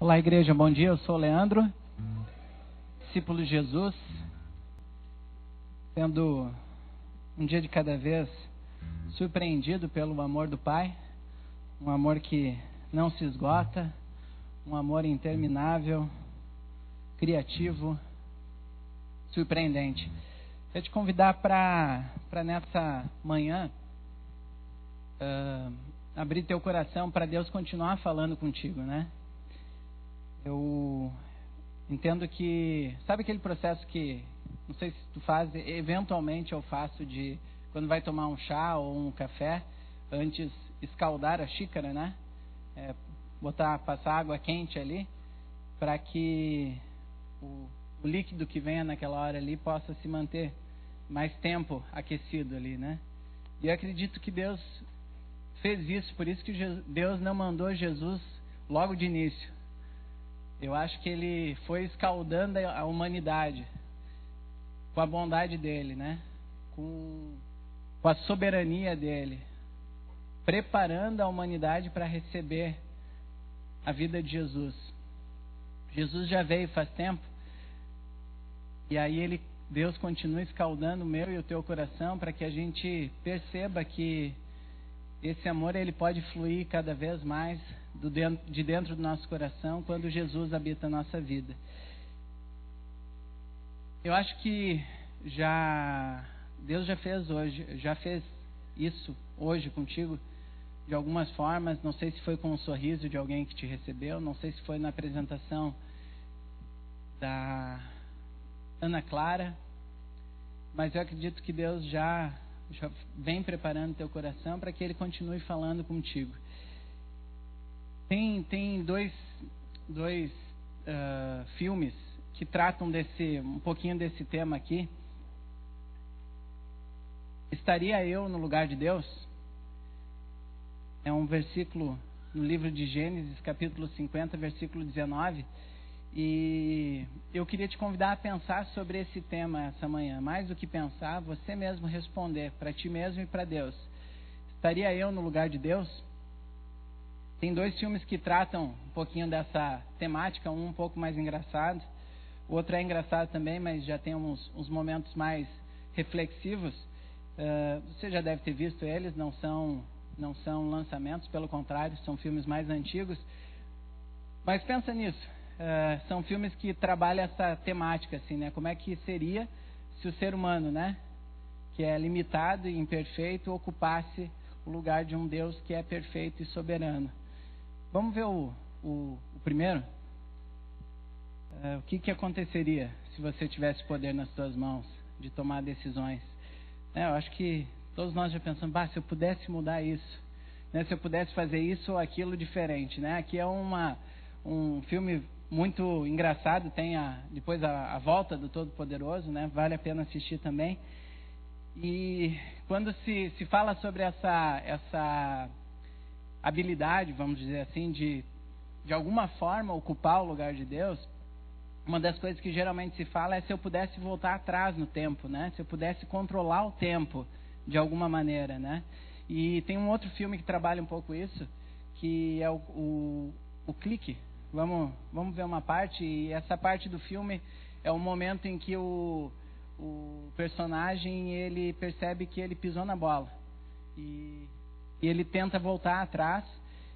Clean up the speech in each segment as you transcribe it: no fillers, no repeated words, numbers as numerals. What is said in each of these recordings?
Olá, igreja, bom dia. Eu sou o Leandro, discípulo de Jesus, sendo um dia de cada vez surpreendido pelo amor do Pai, um amor que não se esgota, um amor interminável, criativo, surpreendente. Quero te convidar para nessa manhã abrir teu coração para Deus continuar falando contigo, né? Eu entendo que, sabe aquele processo que, não sei se tu faz, eventualmente eu faço de, quando vai tomar um chá ou um café, antes escaldar a xícara, né? Passar água quente ali, para que o líquido que venha naquela hora ali possa se manter mais tempo aquecido ali, né? E eu acredito que Deus fez isso, por isso que Deus não mandou Jesus logo de início. Eu acho que ele foi escaldando a humanidade com a bondade dele, né? Com a soberania dele, preparando a humanidade para receber a vida de Jesus. Jesus já veio faz tempo, e aí Deus continua escaldando o meu e o teu coração para que a gente perceba que esse amor ele pode fluir cada vez mais de dentro do nosso coração quando Jesus habita a nossa vida. Eu acho que Deus já fez isso hoje contigo de algumas formas. Não sei se foi com um sorriso de alguém que te recebeu, não sei se foi na apresentação da Ana Clara, mas eu acredito que Deus já vem preparando teu coração para que Ele continue falando contigo. Tem dois filmes que tratam um pouquinho desse tema aqui. Estaria eu no lugar de Deus? É um versículo no livro de Gênesis, capítulo 50, versículo 19. E eu queria te convidar a pensar sobre esse tema essa manhã. Mais do que pensar, você mesmo responder para ti mesmo e para Deus. Estaria eu no lugar de Deus? Tem dois filmes que tratam um pouquinho dessa temática, um pouco mais engraçado, o outro é engraçado também, mas já tem uns momentos mais reflexivos. Você já deve ter visto eles, não são lançamentos, pelo contrário, são filmes mais antigos. Mas pensa nisso. São filmes que trabalham essa temática, assim, né? Como é que seria se o ser humano, né, que é limitado e imperfeito, ocupasse o lugar de um Deus que é perfeito e soberano? Vamos ver o primeiro? O que aconteceria se você tivesse poder nas suas mãos de tomar decisões? Eu acho que todos nós já pensamos, se eu pudesse mudar isso, né? Se eu pudesse fazer isso ou aquilo diferente, né? Aqui é um filme muito engraçado, tem depois a volta do Todo-Poderoso, né? Vale a pena assistir também. E quando se fala sobre essa habilidade, vamos dizer assim, de alguma forma ocupar o lugar de Deus, uma das coisas que geralmente se fala é se eu pudesse voltar atrás no tempo, né? Se eu pudesse controlar o tempo de alguma maneira, né? E tem um outro filme que trabalha um pouco isso, que é o Clique. Vamos ver uma parte, e essa parte do filme é o momento em que o personagem ele percebe que ele pisou na bola e ele tenta voltar atrás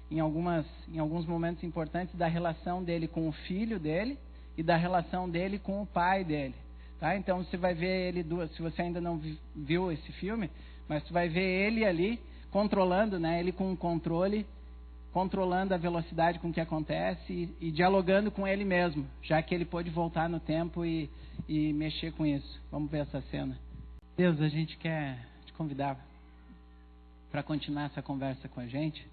em alguns momentos importantes da relação dele com o filho dele e da relação dele com o pai dele, tá? Então você vai ver se você ainda não viu esse filme, mas você vai ver ele ali controlando, né? Ele com o controle, controlando a velocidade com que acontece e dialogando com ele mesmo, já que ele pôde voltar no tempo e mexer com isso. Vamos ver essa cena. Deus, a gente quer te convidar para continuar essa conversa com a gente,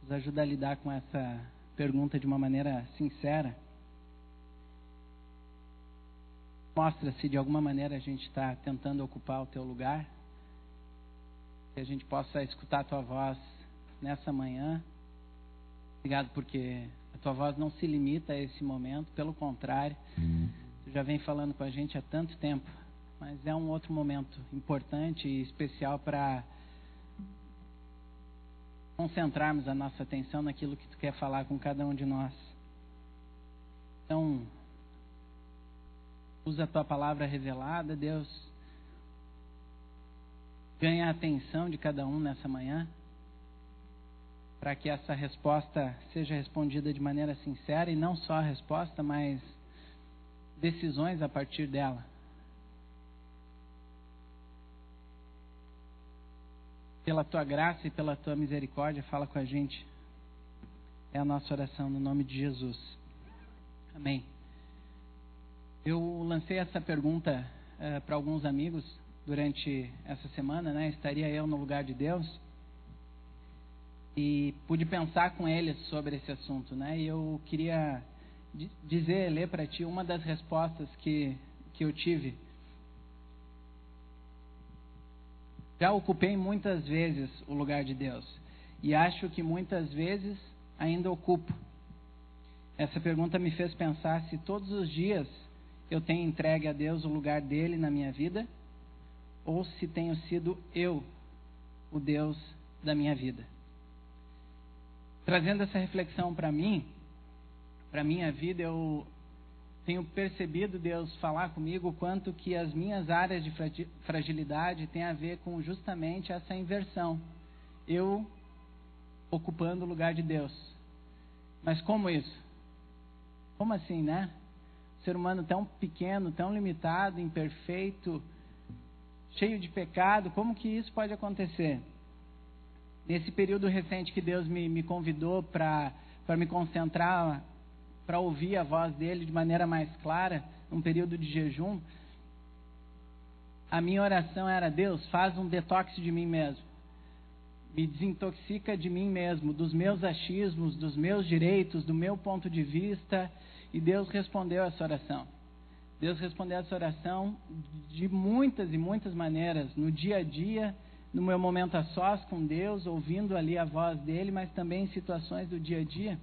nos ajuda a lidar com essa pergunta de uma maneira sincera. Mostra se de alguma maneira a gente está tentando ocupar o teu lugar, que a gente possa escutar a tua voz nessa manhã. Obrigado porque a tua voz não se limita a esse momento, pelo contrário, tu já vem falando com a gente há tanto tempo, mas é um outro momento importante e especial para concentrarmos a nossa atenção naquilo que tu quer falar com cada um de nós. Então, usa a tua palavra revelada, Deus. Ganha a atenção de cada um nessa manhã, para que essa resposta seja respondida de maneira sincera, e não só a resposta, mas decisões a partir dela. Pela tua graça e pela tua misericórdia, fala com a gente. É a nossa oração no nome de Jesus. Amém. Eu lancei essa pergunta para alguns amigos durante essa semana, né? Estaria eu no lugar de Deus? E pude pensar com eles sobre esse assunto, né? E eu queria ler para ti uma das respostas que eu tive. Já ocupei muitas vezes o lugar de Deus e acho que muitas vezes ainda ocupo. Essa pergunta me fez pensar se todos os dias eu tenho entregue a Deus o lugar dele na minha vida ou se tenho sido eu o Deus da minha vida. Trazendo essa reflexão para mim, para minha vida, eu tenho percebido Deus falar comigo o quanto que as minhas áreas de fragilidade têm a ver com justamente essa inversão. Eu ocupando o lugar de Deus. Mas como isso? Como assim, né? O ser humano tão pequeno, tão limitado, imperfeito, cheio de pecado, como que isso pode acontecer? Nesse período recente que Deus me convidou para me concentrar, para ouvir a voz dele de maneira mais clara, num período de jejum, a minha oração era: Deus, faz um detox de mim mesmo. Me desintoxica de mim mesmo, dos meus achismos, dos meus direitos, do meu ponto de vista. E Deus respondeu essa oração. Deus respondeu essa oração de muitas e muitas maneiras, no dia a dia, no meu momento a sós com Deus, ouvindo ali a voz dele, mas também em situações do dia a dia.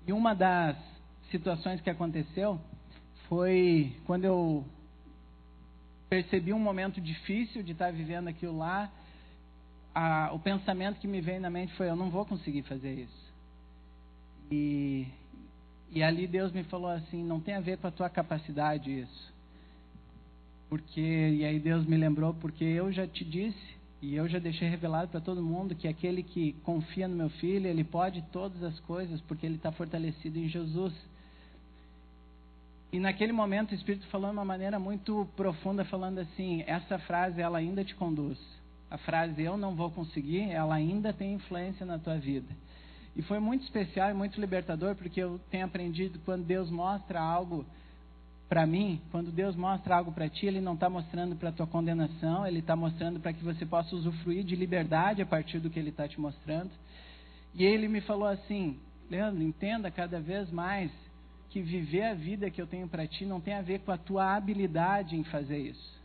E uma das situações que aconteceu foi quando eu percebi um momento difícil de estar vivendo aquilo lá. O pensamento que me veio na mente foi: eu não vou conseguir fazer isso. E ali Deus me falou assim: não tem a ver com a tua capacidade isso. E aí Deus me lembrou, porque eu já te disse, e eu já deixei revelado para todo mundo, que aquele que confia no meu filho, ele pode todas as coisas, porque ele está fortalecido em Jesus. E naquele momento o Espírito falou de uma maneira muito profunda, falando assim: essa frase, ela ainda te conduz. A frase "eu não vou conseguir", ela ainda tem influência na tua vida. E foi muito especial e muito libertador, porque eu tenho aprendido, quando Deus mostra algo para mim, quando Deus mostra algo para ti, Ele não está mostrando para a tua condenação, Ele está mostrando para que você possa usufruir de liberdade a partir do que Ele está te mostrando. E Ele me falou assim: Leandro, entenda cada vez mais que viver a vida que eu tenho para ti não tem a ver com a tua habilidade em fazer isso.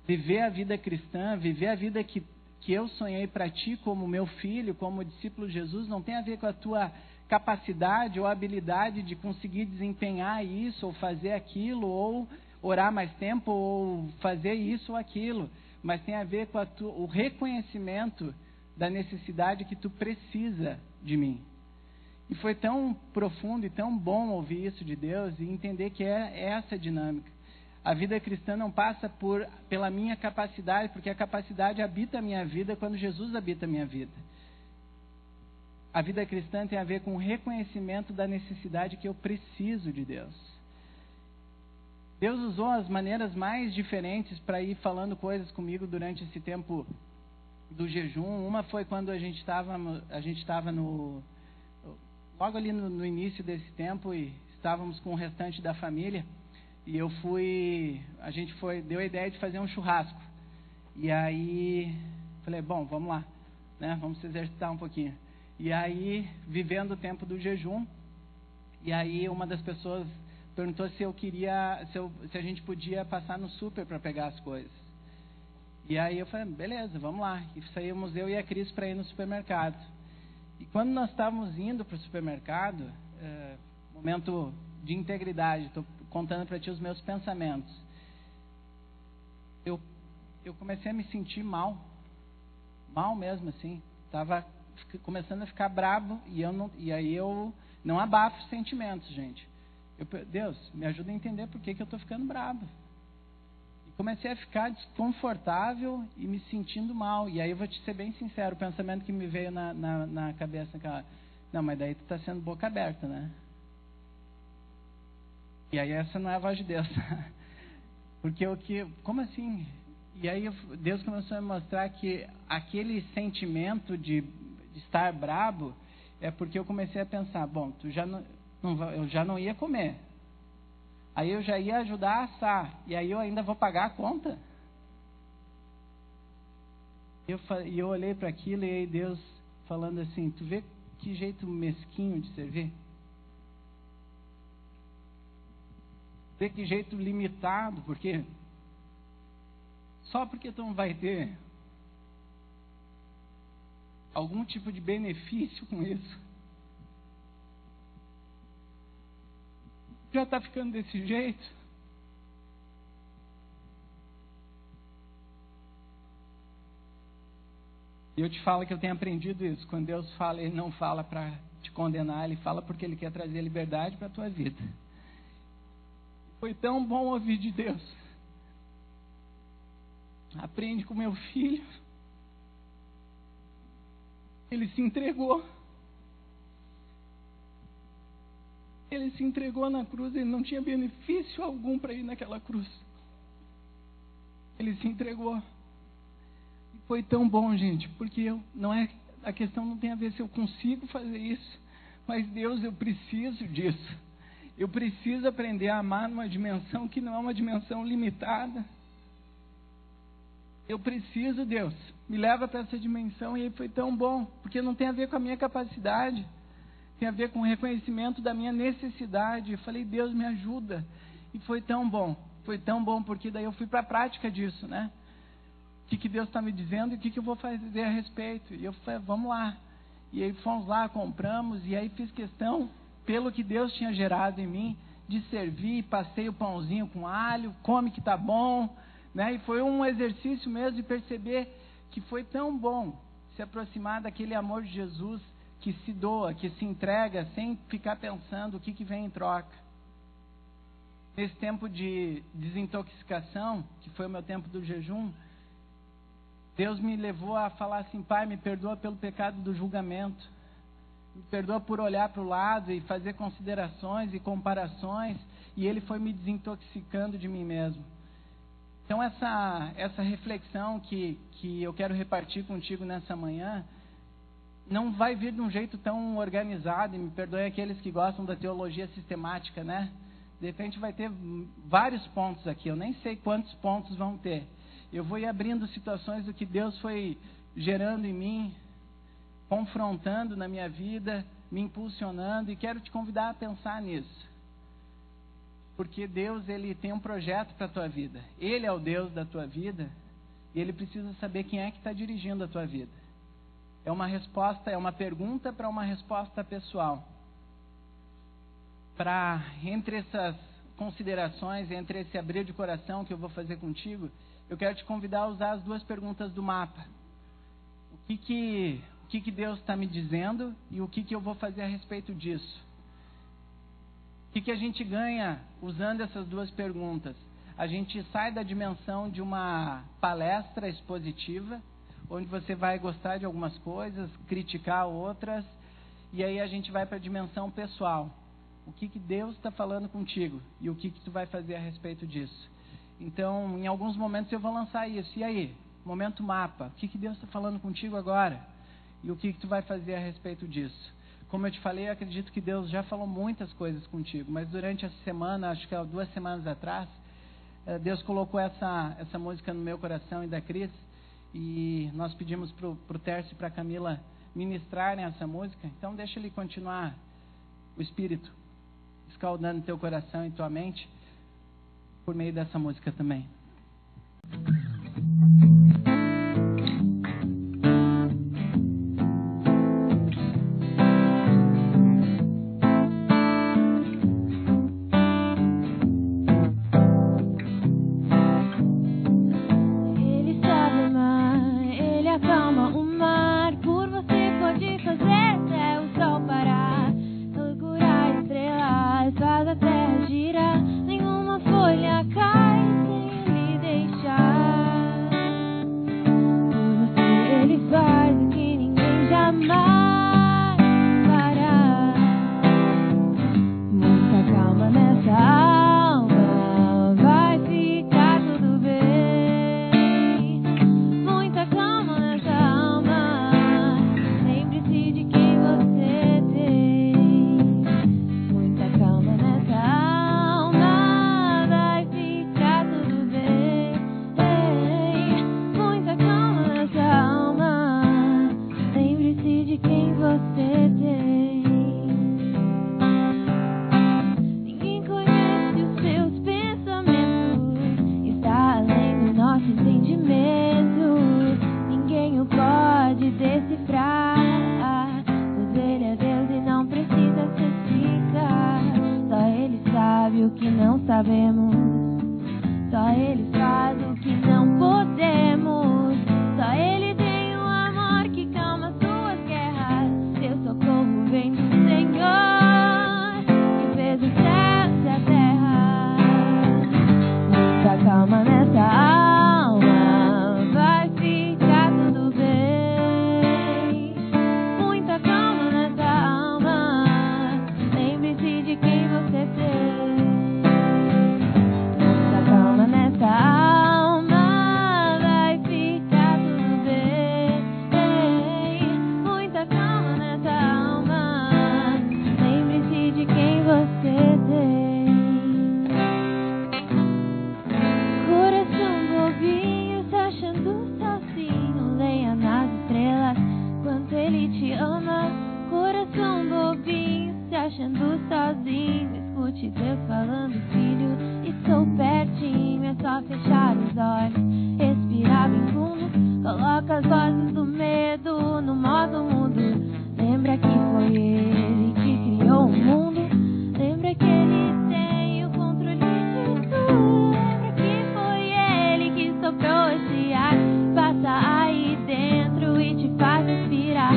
Viver a vida cristã, viver a vida que eu sonhei para ti como meu filho, como discípulo de Jesus, não tem a ver com a tua capacidade ou habilidade de conseguir desempenhar isso ou fazer aquilo, ou orar mais tempo ou fazer isso ou aquilo, mas tem a ver com o reconhecimento da necessidade que tu precisa de mim. E foi tão profundo e tão bom ouvir isso de Deus e entender que é essa dinâmica. A vida cristã não passa pela minha capacidade, porque a capacidade habita a minha vida quando Jesus habita a minha vida. A vida cristã tem a ver com o reconhecimento da necessidade que eu preciso de Deus. Deus usou as maneiras mais diferentes para ir falando coisas comigo durante esse tempo do jejum. Uma foi quando a gente estava logo ali no início desse tempo, e estávamos com o restante da família. E a gente deu a ideia de fazer um churrasco. E aí, falei: bom, vamos lá, né? Vamos se exercitar um pouquinho. E aí, vivendo o tempo do jejum, e aí uma das pessoas perguntou se a gente podia passar no super para pegar as coisas. E aí eu falei: beleza, vamos lá. E saímos eu e a Cris para ir no supermercado. E quando nós estávamos indo para o supermercado, momento de integridade, estou contando para ti os meus pensamentos. Eu comecei a me sentir mal mesmo assim. Estava começando a ficar bravo, e aí eu Não abafa os sentimentos, gente. Deus, me ajuda a entender por que eu estou ficando bravo. E comecei a ficar desconfortável e me sentindo mal. E aí eu vou te ser bem sincero, o pensamento que me veio na cabeça naquela... Não, mas daí tu está sendo boca aberta, né? E aí essa não é a voz de Deus. Porque como assim? E aí Deus começou a me mostrar que aquele sentimento de estar brabo é porque eu comecei a pensar, bom, eu já não ia comer. Aí eu já ia ajudar a assar. E aí eu ainda vou pagar a conta? E eu olhei para aquilo e aí Deus falando assim, tu vê que jeito mesquinho de servir? Vê que jeito limitado, porque só porque tu não vai ter algum tipo de benefício com isso, já está ficando desse jeito. E eu te falo que eu tenho aprendido isso. Quando Deus fala, Ele não fala para te condenar, Ele fala porque Ele quer trazer liberdade para a tua vida. Foi tão bom ouvir de Deus. Aprende com meu filho. Ele se entregou. Ele se entregou na cruz. Ele não tinha benefício algum para ir naquela cruz. Ele se entregou. E foi tão bom, gente, porque a questão não tem a ver se eu consigo fazer isso. Mas Deus, eu preciso disso. Eu preciso aprender a amar numa dimensão que não é uma dimensão limitada. Eu preciso, Deus, me leva para essa dimensão. E aí foi tão bom, porque não tem a ver com a minha capacidade, tem a ver com o reconhecimento da minha necessidade. Eu falei, Deus, me ajuda. E foi tão bom porque daí eu fui para a prática disso, né? O que Deus está me dizendo e o que eu vou fazer a respeito. E eu falei, vamos lá. E aí fomos lá, compramos, e aí fiz questão, pelo que Deus tinha gerado em mim, de servir, passei o pãozinho com alho, come que tá bom, né? E foi um exercício mesmo de perceber que foi tão bom se aproximar daquele amor de Jesus que se doa, que se entrega, sem ficar pensando o que vem em troca. Nesse tempo de desintoxicação, que foi o meu tempo do jejum, Deus me levou a falar assim, Pai, me perdoa pelo pecado do julgamento. Me perdoa por olhar para o lado e fazer considerações e comparações. E Ele foi me desintoxicando de mim mesmo. Então essa reflexão que eu quero repartir contigo nessa manhã, não vai vir de um jeito tão organizado, e me perdoe aqueles que gostam da teologia sistemática, né? De repente vai ter vários pontos aqui, eu nem sei quantos pontos vão ter. Eu vou ir abrindo situações do que Deus foi gerando em mim, confrontando na minha vida, me impulsionando, e quero te convidar a pensar nisso. Porque Deus, Ele tem um projeto para a tua vida. Ele é o Deus da tua vida, e Ele precisa saber quem é que está dirigindo a tua vida. É uma resposta, é uma pergunta para uma resposta pessoal. Entre essas considerações, entre esse abrir de coração que eu vou fazer contigo, eu quero te convidar a usar as duas perguntas do mapa. O que Deus está me dizendo e o que eu vou fazer a respeito disso? O que a gente ganha usando essas duas perguntas? A gente sai da dimensão de uma palestra expositiva, onde você vai gostar de algumas coisas, criticar outras, e aí a gente vai para a dimensão pessoal. O que Deus está falando contigo e o que tu vai fazer a respeito disso? Então, em alguns momentos eu vou lançar isso. E aí? Momento mapa. O que Deus está falando contigo agora? E o que tu vai fazer a respeito disso? Como eu te falei, eu acredito que Deus já falou muitas coisas contigo, mas durante essa semana, acho que há 2 semanas atrás, Deus colocou essa música no meu coração e da Cris, e nós pedimos para o Tércio e para a Camila ministrarem essa música. Então deixa ele continuar, o Espírito escaldando teu coração e tua mente por meio dessa música também. Por você pode fazer até o sol parar. Ele sabemos. Só Ele faz o que não podemos. Só Ele tem um amor que calma suas guerras. Teu socorro vem do Senhor, que fez os céus e a terra. Muita calma nessa alma, vai ficar tudo bem. Muita calma nessa alma, lembre-se de quem você tem. Muita calma nessa alma, vai ficar tudo bem. Muita calma nessa alma, lembre-se de quem você tem. Coração bobinho, se achando sozinho, leia nas estrelas quanto ele te ama. Coração bobinho, se achando sozinho, escute Deus falando, filho, estou pertinho. É só fechar os olhos, respirar bem fundo, coloca as vozes do medo no modo mudo. Lembra que foi Ele que criou o mundo. Lembra que Ele tem o controle de tudo. Lembra que foi Ele que soprou esse ar, passa aí dentro e te faz respirar.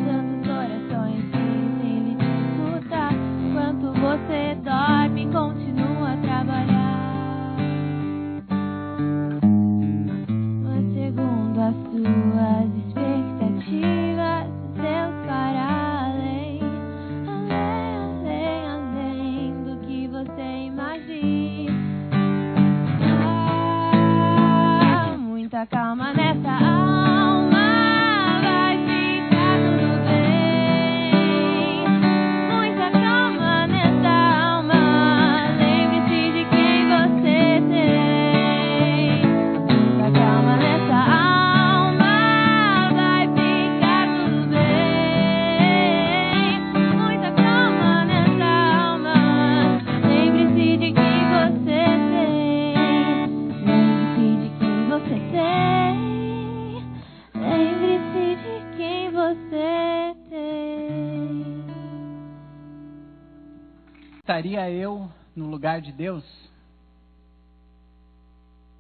Tantas orações feitas, Ele te escuta. Enquanto você dorme, continua a trabalhar. Mas segundo as suas expectativas, os seus para além, além, além do que você imagina. Muita calma nessa alma, vai ficar tudo bem. Muita calma nessa alma, lembre-se de quem você tem. Muita calma nessa alma, vai ficar tudo bem. Muita calma nessa alma, lembre-se de quem você tem. Lembre-se de quem você tem. Lembre-se de quem você tem. Estaria eu no lugar de Deus?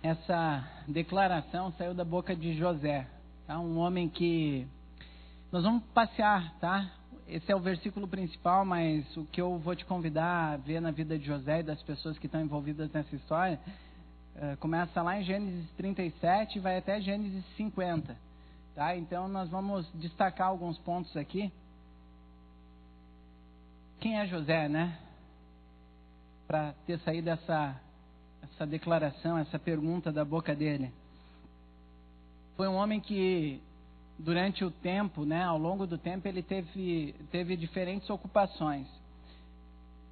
Essa declaração saiu da boca de José, tá? Um homem que... Nós vamos passear, tá? Esse é o versículo principal, mas o que eu vou te convidar a ver na vida de José e das pessoas que estão envolvidas nessa história, começa lá em Gênesis 37 e vai até Gênesis 50, tá? Então nós vamos destacar alguns pontos aqui. Quem é José, né? Para ter saído essa declaração, essa pergunta da boca dele. Foi um homem que, durante o tempo, né, ao longo do tempo, ele teve diferentes ocupações.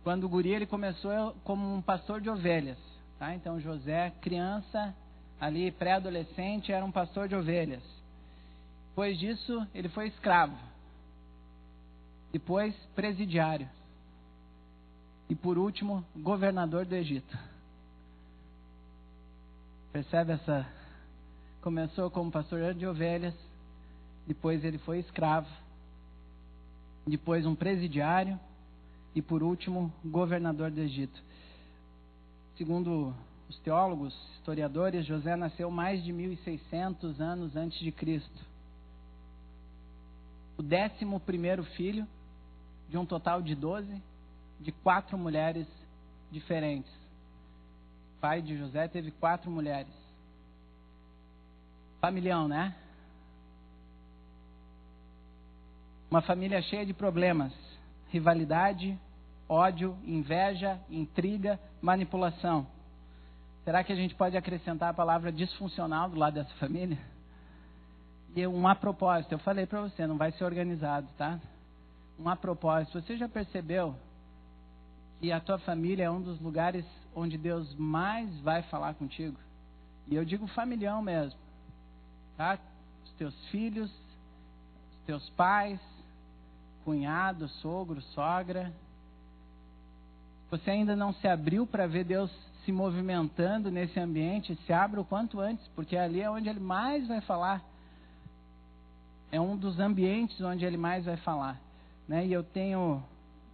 Quando o guri, ele começou como um pastor de ovelhas, tá? Então José, criança, ali pré-adolescente, era um pastor de ovelhas. Depois disso, ele foi escravo. Depois, presidiário. E por último, governador do Egito. Percebe essa? Começou como pastor de ovelhas, depois ele foi escravo, depois um presidiário e por último, governador do Egito. Segundo os teólogos, historiadores, José nasceu mais de 1.600 anos antes de Cristo. O 11º filho de um total de 12, de 4 mulheres diferentes. O pai de José teve 4 mulheres. Familhão, né? Uma família cheia de problemas, rivalidade, ódio, inveja, intriga, manipulação. Será que a gente pode acrescentar a palavra disfuncional do lado dessa família? E um a propósito, eu falei para você, não vai ser organizado, tá? Um a propósito, você já percebeu que a tua família é um dos lugares onde Deus mais vai falar contigo? E eu digo familhão mesmo, tá? Os teus filhos, os teus pais, cunhado, sogro, sogra. Você ainda não se abriu para ver Deus se movimentando nesse ambiente? Se abra o quanto antes, porque ali é onde Ele mais vai falar. É um dos ambientes onde Ele mais vai falar, né? E eu tenho,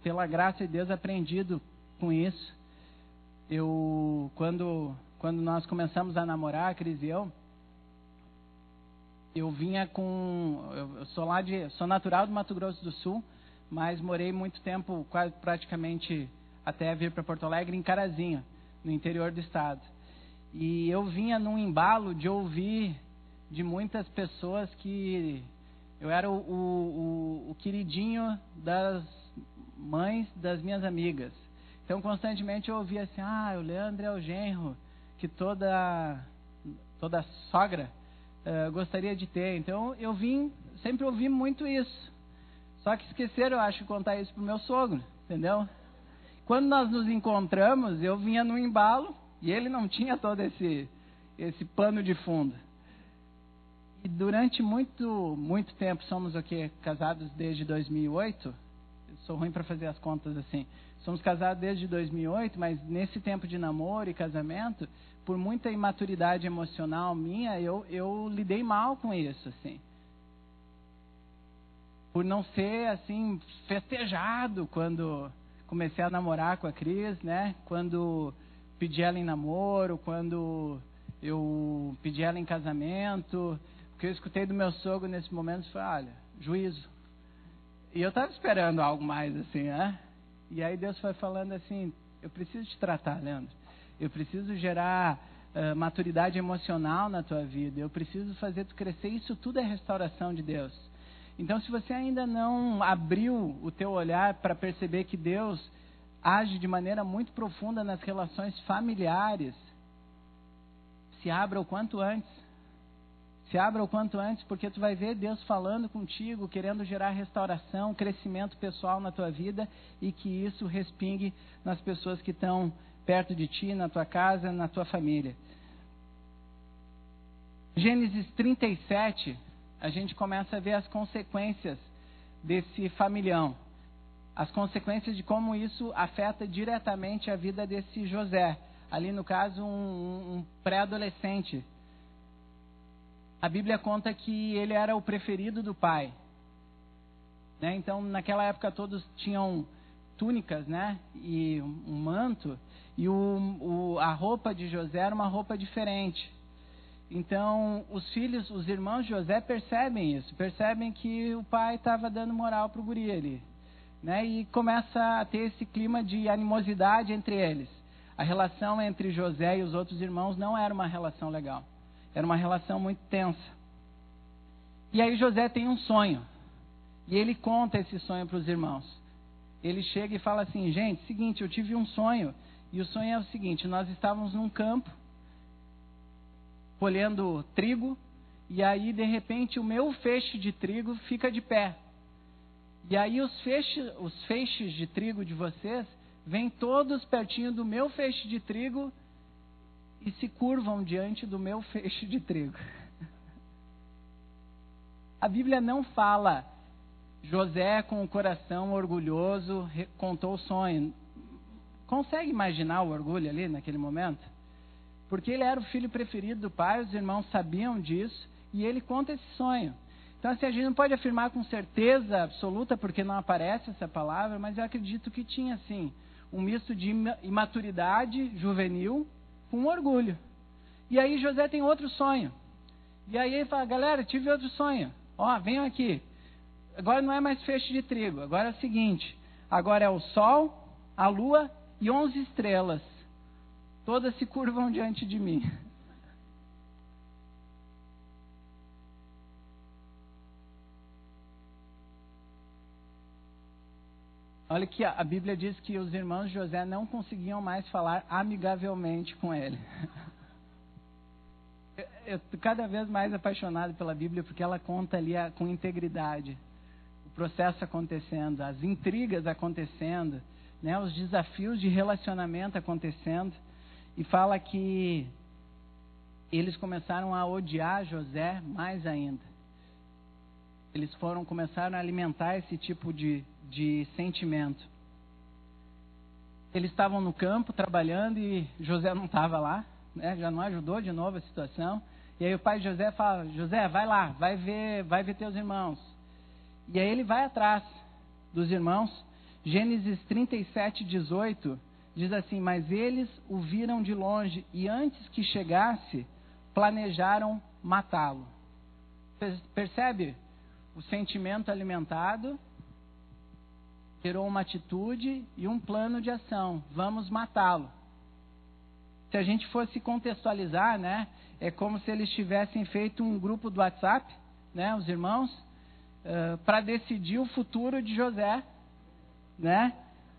pela graça de Deus, aprendido com isso. quando nós começamos a namorar, a Cris e eu vinha eu sou natural do Mato Grosso do Sul, mas morei muito tempo, praticamente até vir para Porto Alegre, em Carazinho, no interior do estado. E eu vinha num embalo de ouvir de muitas pessoas que eu era o queridinho das mães das minhas amigas. Então, constantemente eu ouvia assim, o Leandro é o genro que toda sogra gostaria de ter. Então, sempre ouvi muito isso. Só que esqueceram, eu acho, de contar isso pro meu sogro, entendeu? Quando nós nos encontramos, eu vinha no embalo e ele não tinha todo esse pano de fundo. E durante muito tempo, somos casados desde 2008. Eu sou ruim para fazer as contas assim. Somos casados desde 2008, mas nesse tempo de namoro e casamento, por muita imaturidade emocional minha, eu lidei mal com isso, assim. Por não ser, assim, festejado quando comecei a namorar com a Cris, né? Quando pedi ela em namoro, quando eu pedi ela em casamento. O que eu escutei do meu sogro nesse momento foi, olha, juízo. E eu estava esperando algo mais, assim, né? E aí Deus foi falando assim, eu preciso te tratar, Leandro. Eu preciso gerar maturidade emocional na tua vida. Eu preciso fazer tu crescer. Isso tudo é restauração de Deus. Então, se você ainda não abriu o teu olhar para perceber que Deus age de maneira muito profunda nas relações familiares, se abra o quanto antes. Se abra o quanto antes, porque tu vai ver Deus falando contigo, querendo gerar restauração, crescimento pessoal na tua vida e que isso respingue nas pessoas que estão perto de ti, na tua casa, na tua família. Gênesis 37, a gente começa a ver as consequências desse familhão. As consequências de como isso afeta diretamente a vida desse José. Ali, no caso, um pré-adolescente. A Bíblia conta que ele era o preferido do pai. Né? Então, naquela época, todos tinham túnicas, né? E um manto. E a roupa de José era uma roupa diferente. Então, os irmãos de José percebem isso. Percebem que o pai estava dando moral para o guri ali. Né? E começa a ter esse clima de animosidade entre eles. A relação entre José e os outros irmãos não era uma relação legal. Era uma relação muito tensa. E aí José tem um sonho. E ele conta esse sonho para os irmãos. Ele chega e fala assim, gente, seguinte, eu tive um sonho. E o sonho é o seguinte, nós estávamos num campo, colhendo trigo. E aí, de repente, o meu feixe de trigo fica de pé. E aí os feixes de trigo de vocês vêm todos pertinho do meu feixe de trigo e se curvam diante do meu feixe de trigo. A Bíblia não fala, José com o coração orgulhoso contou o sonho. Consegue imaginar o orgulho ali naquele momento? Porque ele era o filho preferido do pai, os irmãos sabiam disso, e ele conta esse sonho. Então, assim, a gente não pode afirmar com certeza absoluta, porque não aparece essa palavra, mas eu acredito que tinha, assim, um misto de imaturidade juvenil com orgulho. E aí José tem outro sonho. E aí ele fala, galera, tive outro sonho. Ó, venham aqui. Agora não é mais feixe de trigo. Agora é o seguinte. Agora é o sol, a lua e 11 estrelas. Todas se curvam diante de mim. Olha que a Bíblia diz que os irmãos de José não conseguiam mais falar amigavelmente com ele. Eu estou cada vez mais apaixonado pela Bíblia porque ela conta ali com integridade. O processo acontecendo, as intrigas acontecendo, né, os desafios de relacionamento acontecendo. E fala que eles começaram a odiar José mais ainda. Eles começaram a alimentar esse tipo de sentimento. Eles estavam no campo trabalhando e José não estava lá, né? Já não ajudou de novo a situação. E aí o pai de José fala, José, vai lá, vai ver teus irmãos. E aí ele vai atrás dos irmãos. Gênesis 37, 18 diz assim: mas eles o viram de longe e antes que chegasse, planejaram matá-lo. Percebe? O sentimento alimentado gerou uma atitude e um plano de ação. Vamos matá-lo. Se a gente fosse contextualizar, né, é como se eles tivessem feito um grupo do WhatsApp, né, os irmãos, para decidir o futuro de José, né?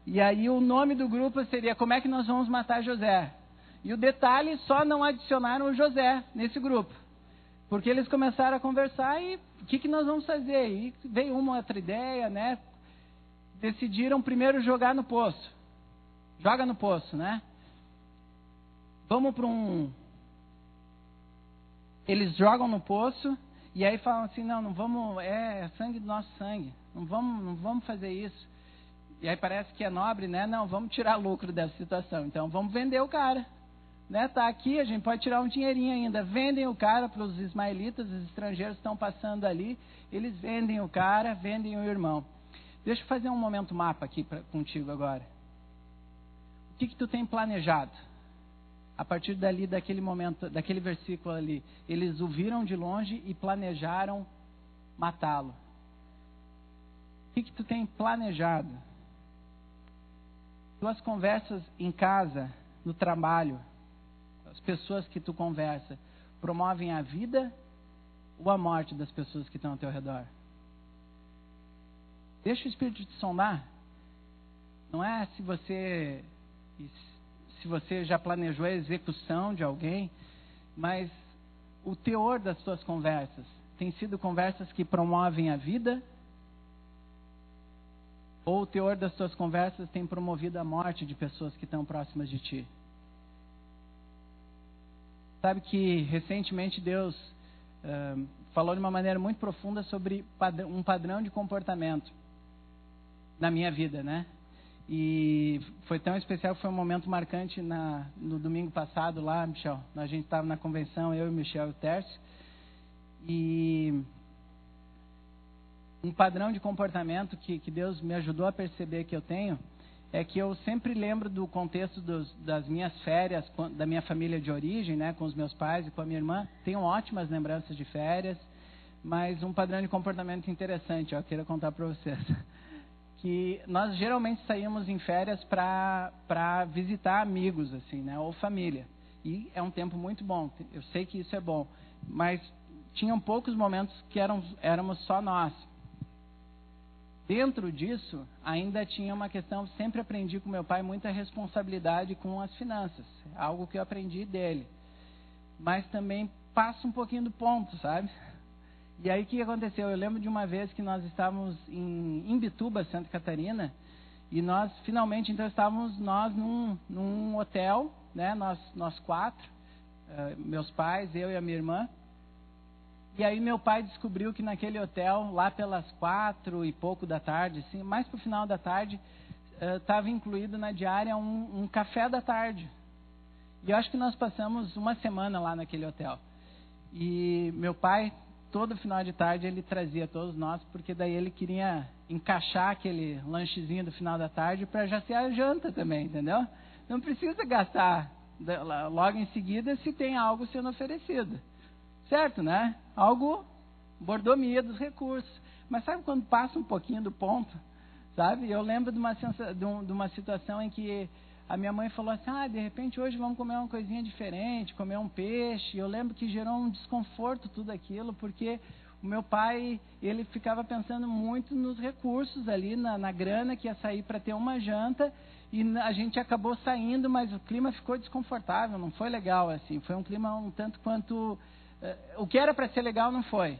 E aí o nome do grupo seria: como é que nós vamos matar José? E o detalhe, só não adicionaram o José nesse grupo, porque eles começaram a conversar e o que nós vamos fazer? E veio uma outra ideia, né? Decidiram primeiro jogar no poço. Joga no poço, né? Vamos para Eles jogam no poço e aí falam assim: não vamos, é sangue do nosso sangue, não vamos fazer isso. E aí parece que é nobre, né? Não, vamos tirar lucro dessa situação. Então vamos vender o cara, né? Tá aqui, a gente pode tirar um dinheirinho ainda. Vendem o cara para os ismaelitas, os estrangeiros estão passando ali, eles vendem o cara, vendem o irmão. Deixa eu fazer um momento mapa aqui contigo agora. O que tu tem planejado? A partir dali, daquele momento, daquele versículo ali, eles o viram de longe e planejaram matá-lo. O que tu tem planejado? Tuas conversas em casa, no trabalho, as pessoas que tu conversa, promovem a vida ou a morte das pessoas que estão ao teu redor? Deixa o Espírito te sondar. Não é se você já planejou a execução de alguém, mas o teor das suas conversas tem sido conversas que promovem a vida, ou o teor das suas conversas tem promovido a morte de pessoas que estão próximas de ti? Sabe que recentemente Deus falou de uma maneira muito profunda sobre um padrão de comportamento na minha vida, né? E foi tão especial que foi um momento marcante no domingo passado lá, Michel. A gente estava na convenção, eu, o Michel e o Tércio. E um padrão de comportamento que Deus me ajudou a perceber que eu tenho é que eu sempre lembro do contexto das minhas férias, da minha família de origem, né, com os meus pais e com a minha irmã. Tenho ótimas lembranças de férias, mas um padrão de comportamento interessante, eu quero contar para vocês. Que nós geralmente saímos em férias para visitar amigos, assim, né, ou família. E é um tempo muito bom, eu sei que isso é bom, mas tinham poucos momentos que éramos só nós. Dentro disso, ainda tinha uma questão, sempre aprendi com meu pai muita responsabilidade com as finanças, algo que eu aprendi dele. Mas também passa um pouquinho do ponto, sabe? E aí o que aconteceu? Eu lembro de uma vez que nós estávamos em Imbituba, Santa Catarina, e nós finalmente, então, estávamos num hotel, né? Nós quatro, meus pais, eu e a minha irmã. E aí meu pai descobriu que naquele hotel, lá pelas 4 e pouco da tarde, assim, mais para o final da tarde, estava incluído na diária um café da tarde. E eu acho que nós passamos uma semana lá naquele hotel. E meu pai, todo final de tarde, ele trazia todos nós, porque daí ele queria encaixar aquele lanchezinho do final da tarde para já ser a janta também, entendeu? Não precisa gastar logo em seguida se tem algo sendo oferecido. Certo, né? Algo, mordomia dos recursos. Mas sabe quando passa um pouquinho do ponto? Sabe? Eu lembro de uma situação em que a minha mãe falou assim: de repente hoje vamos comer uma coisinha diferente, comer um peixe. Eu lembro que gerou um desconforto tudo aquilo, porque o meu pai, ele ficava pensando muito nos recursos ali, na grana que ia sair para ter uma janta. E a gente acabou saindo, mas o clima ficou desconfortável, não foi legal assim. Foi um clima um tanto quanto... o que era para ser legal não foi.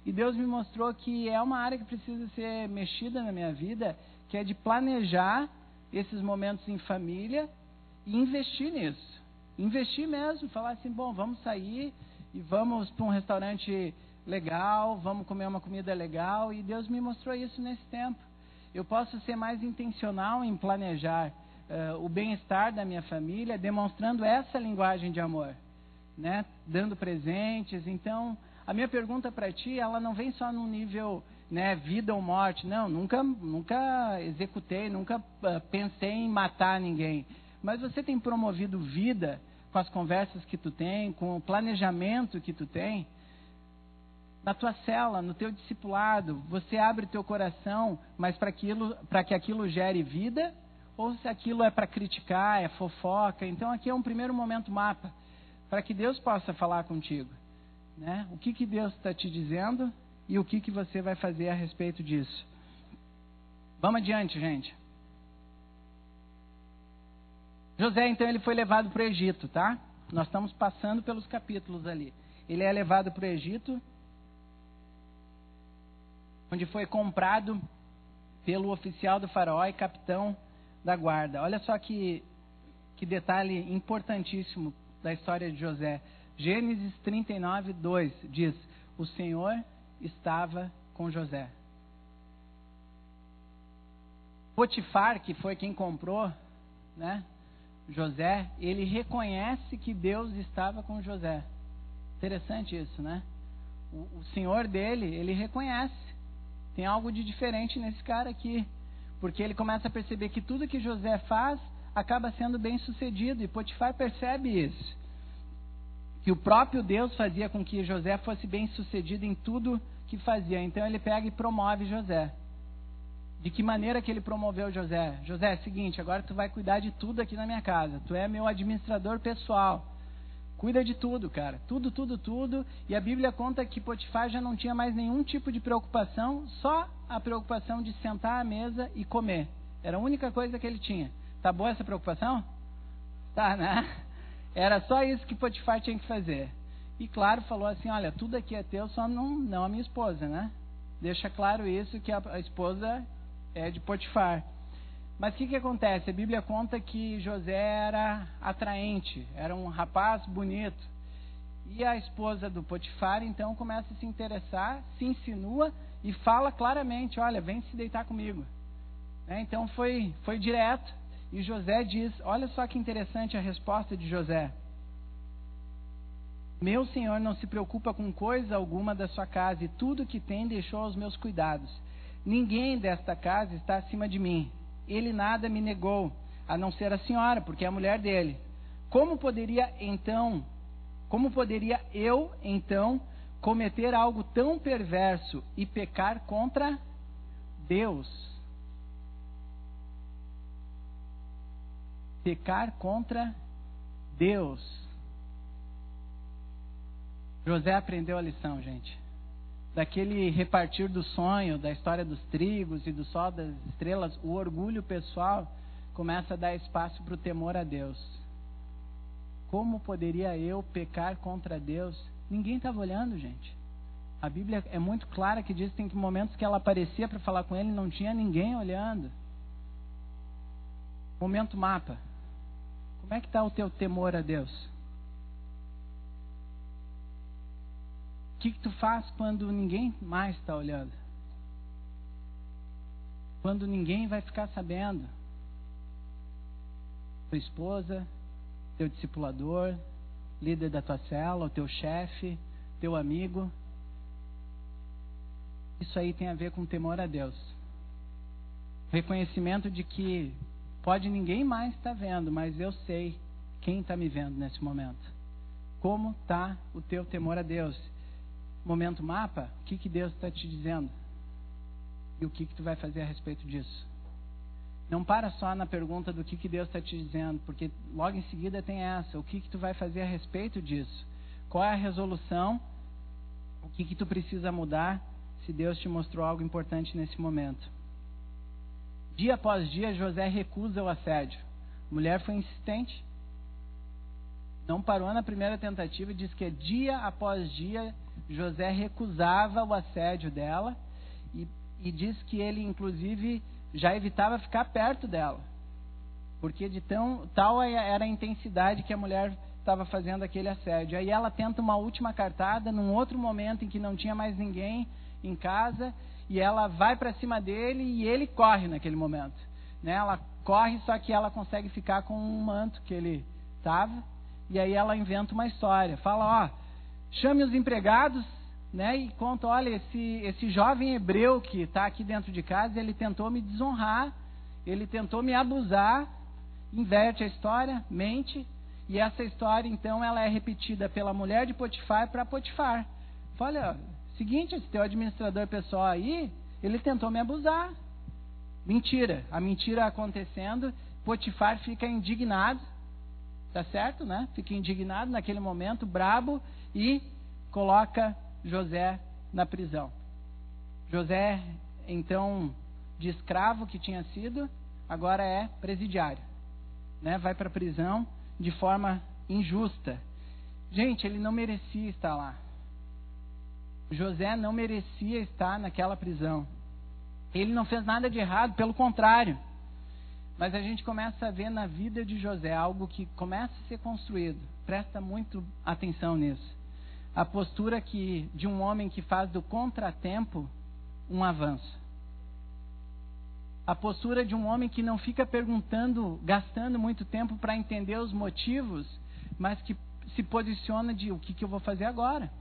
E Deus me mostrou que é uma área que precisa ser mexida na minha vida, que é de planejar esses momentos em família e investir nisso. Investir mesmo, falar assim: bom, vamos sair e vamos para um restaurante legal, vamos comer uma comida legal. E Deus me mostrou isso nesse tempo. Eu posso ser mais intencional em planejar o bem-estar da minha família, demonstrando essa linguagem de amor, né? Dando presentes. Então, a minha pergunta para ti, ela não vem só no nível, né, vida ou morte. Não, nunca executei, nunca pensei em matar ninguém. mas você tem promovido vida com as conversas que tu tem, com o planejamento que tu tem? Na tua cela, no teu discipulado, você abre o teu coração, mas para que aquilo gere vida? Ou se aquilo é para criticar, é fofoca? Então aqui é um primeiro momento mapa, para que Deus possa falar contigo, né? O que Deus está te dizendo e o que você vai fazer a respeito disso. Vamos adiante, gente. José, então, ele foi levado para o Egito, tá? Nós estamos passando pelos capítulos ali. Ele é levado para o Egito, onde foi comprado pelo oficial do faraó e capitão da guarda. Olha só que detalhe importantíssimo da história de José. Gênesis 39, 2 diz: o Senhor estava com José. Potifar, que foi quem comprou, né, José, ele reconhece que Deus estava com José. Interessante isso, né? O senhor dele, ele reconhece. Tem algo de diferente nesse cara aqui. Porque ele começa a perceber que tudo que José faz acaba sendo bem sucedido. E Potifar percebe isso. Que o próprio Deus fazia com que José fosse bem sucedido em tudo que fazia. Então ele pega e promove José. De que maneira que ele promoveu José? José, é o seguinte, agora tu vai cuidar de tudo aqui na minha casa. Tu é meu administrador pessoal. Cuida de tudo, cara. Tudo, tudo, tudo. E a Bíblia conta que Potifar já não tinha mais nenhum tipo de preocupação, só a preocupação de sentar à mesa e comer. Era a única coisa que ele tinha. Tá boa essa preocupação? Tá, né? Era só isso que Potifar tinha que fazer. E claro, falou assim, olha, tudo aqui é teu, só não a minha esposa, né? Deixa claro isso, que a esposa é de Potifar. Mas o que acontece? A Bíblia conta que José era atraente, era um rapaz bonito. E a esposa do Potifar, então, começa a se interessar, se insinua e fala claramente, olha, vem se deitar comigo. Então foi direto. E José diz, olha só que interessante a resposta de José. Meu senhor não se preocupa com coisa alguma da sua casa, e tudo que tem deixou aos meus cuidados. Ninguém desta casa está acima de mim. Ele nada me negou, a não ser a senhora, porque é a mulher dele. Como poderia eu, então, cometer algo tão perverso e pecar contra Deus? Pecar contra Deus. José aprendeu a lição, gente. Daquele repartir do sonho, da história dos trigos e do sol das estrelas, o orgulho pessoal começa a dar espaço para o temor a Deus. Como poderia eu pecar contra Deus? Ninguém estava olhando, gente. A Bíblia é muito clara que diz que tem momentos que ela aparecia para falar com ele e não tinha ninguém olhando. Momento mapa. Como é que está o teu temor a Deus? O que tu faz quando ninguém mais está olhando? Quando ninguém vai ficar sabendo? Tua esposa, teu discipulador, líder da tua cela, o teu chefe, teu amigo. Isso aí tem a ver com temor a Deus. Reconhecimento de que pode ninguém mais estar vendo, mas eu sei quem está me vendo nesse momento. Como está o teu temor a Deus? Momento mapa, o que Deus está te dizendo? E o que tu vai fazer a respeito disso? Não para só na pergunta do que Deus está te dizendo, porque logo em seguida tem essa. O que tu vai fazer a respeito disso? Qual é a resolução? O que tu precisa mudar se Deus te mostrou algo importante nesse momento? Dia após dia, José recusa o assédio. A mulher foi insistente. Não parou na primeira tentativa, diz que dia após dia José recusava o assédio dela e diz que ele, inclusive, já evitava ficar perto dela, porque de tal era a intensidade que a mulher estava fazendo aquele assédio. Aí ela tenta uma última cartada, num outro momento em que não tinha mais ninguém em casa, e ela vai para cima dele e ele corre naquele momento, né? Ela corre, só que ela consegue ficar com um manto que ele estava, e aí ela inventa uma história, fala, chame os empregados, né? E conta, olha, esse jovem hebreu que está aqui dentro de casa, ele tentou me desonrar, ele tentou me abusar, inverte a história, mente, e essa história, então, ela é repetida pela mulher de Potifar para Potifar. Olha, seguinte, esse teu administrador pessoal aí, ele tentou me abusar. Mentira. A mentira acontecendo, Potifar fica indignado, tá certo, né? Fica indignado naquele momento, brabo, e coloca José na prisão. José, então, de escravo que tinha sido, agora é presidiário, né? Vai para a prisão de forma injusta. Gente, ele não merecia estar lá. José não merecia estar naquela prisão. Ele não fez nada de errado, pelo contrário. Mas a gente começa a ver na vida de José algo que começa a ser construído. Presta muito atenção nisso. A postura de um homem que faz do contratempo um avanço. A postura de um homem que não fica perguntando, gastando muito tempo para entender os motivos, mas que se posiciona de o que eu vou fazer agora.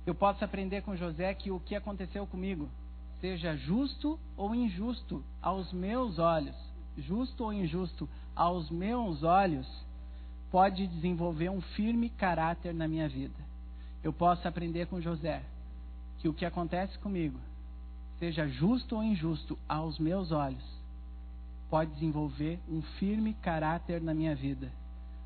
Eu posso aprender com José que o que aconteceu comigo, seja justo ou injusto aos meus olhos, justo ou injusto aos meus olhos, pode desenvolver um firme caráter na minha vida. Eu posso aprender com José que o que acontece comigo, seja justo ou injusto aos meus olhos, pode desenvolver um firme caráter na minha vida,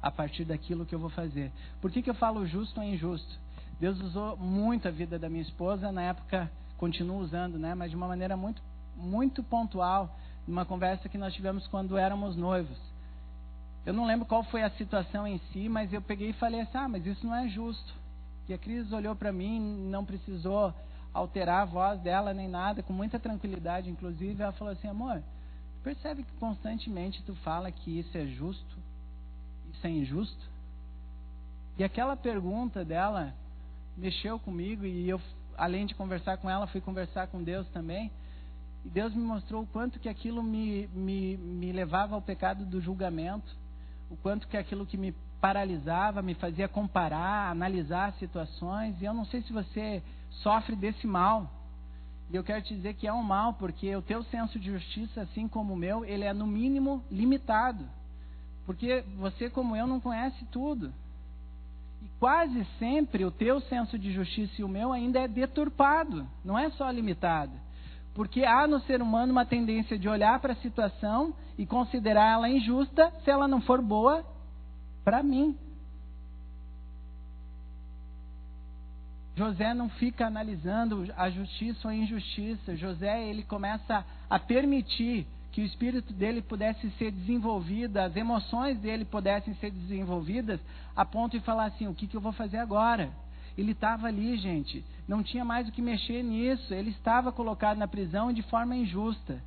a partir daquilo que eu vou fazer. Por que eu falo justo ou injusto? Deus usou muito a vida da minha esposa, na época continua usando, né? Mas de uma maneira muito, muito pontual, numa conversa que nós tivemos quando éramos noivos. Eu não lembro qual foi a situação em si, mas eu peguei e falei assim, mas isso não é justo. E a Cris olhou para mim, não precisou alterar a voz dela nem nada, com muita tranquilidade, inclusive, ela falou assim, amor, percebe que constantemente tu fala que isso é justo, isso é injusto? E aquela pergunta dela mexeu comigo, e eu, além de conversar com ela, fui conversar com Deus também, e Deus me mostrou o quanto que aquilo me levava ao pecado do julgamento, o quanto que aquilo que me paralisava, me fazia comparar, analisar situações, e eu não sei se você sofre desse mal, e eu quero te dizer que é um mal, porque o teu senso de justiça, assim como o meu, ele é no mínimo limitado, porque você como eu não conhece tudo, e quase sempre o teu senso de justiça e o meu ainda é deturpado, não é só limitado, porque há no ser humano uma tendência de olhar para a situação e considerar ela injusta se ela não for boa para mim. José não fica analisando a justiça ou a injustiça. José, ele começa a permitir que o espírito dele pudesse ser desenvolvido, as emoções dele pudessem ser desenvolvidas, a ponto de falar assim, o que eu vou fazer agora? Ele estava ali, gente, não tinha mais o que mexer nisso, ele estava colocado na prisão de forma injusta.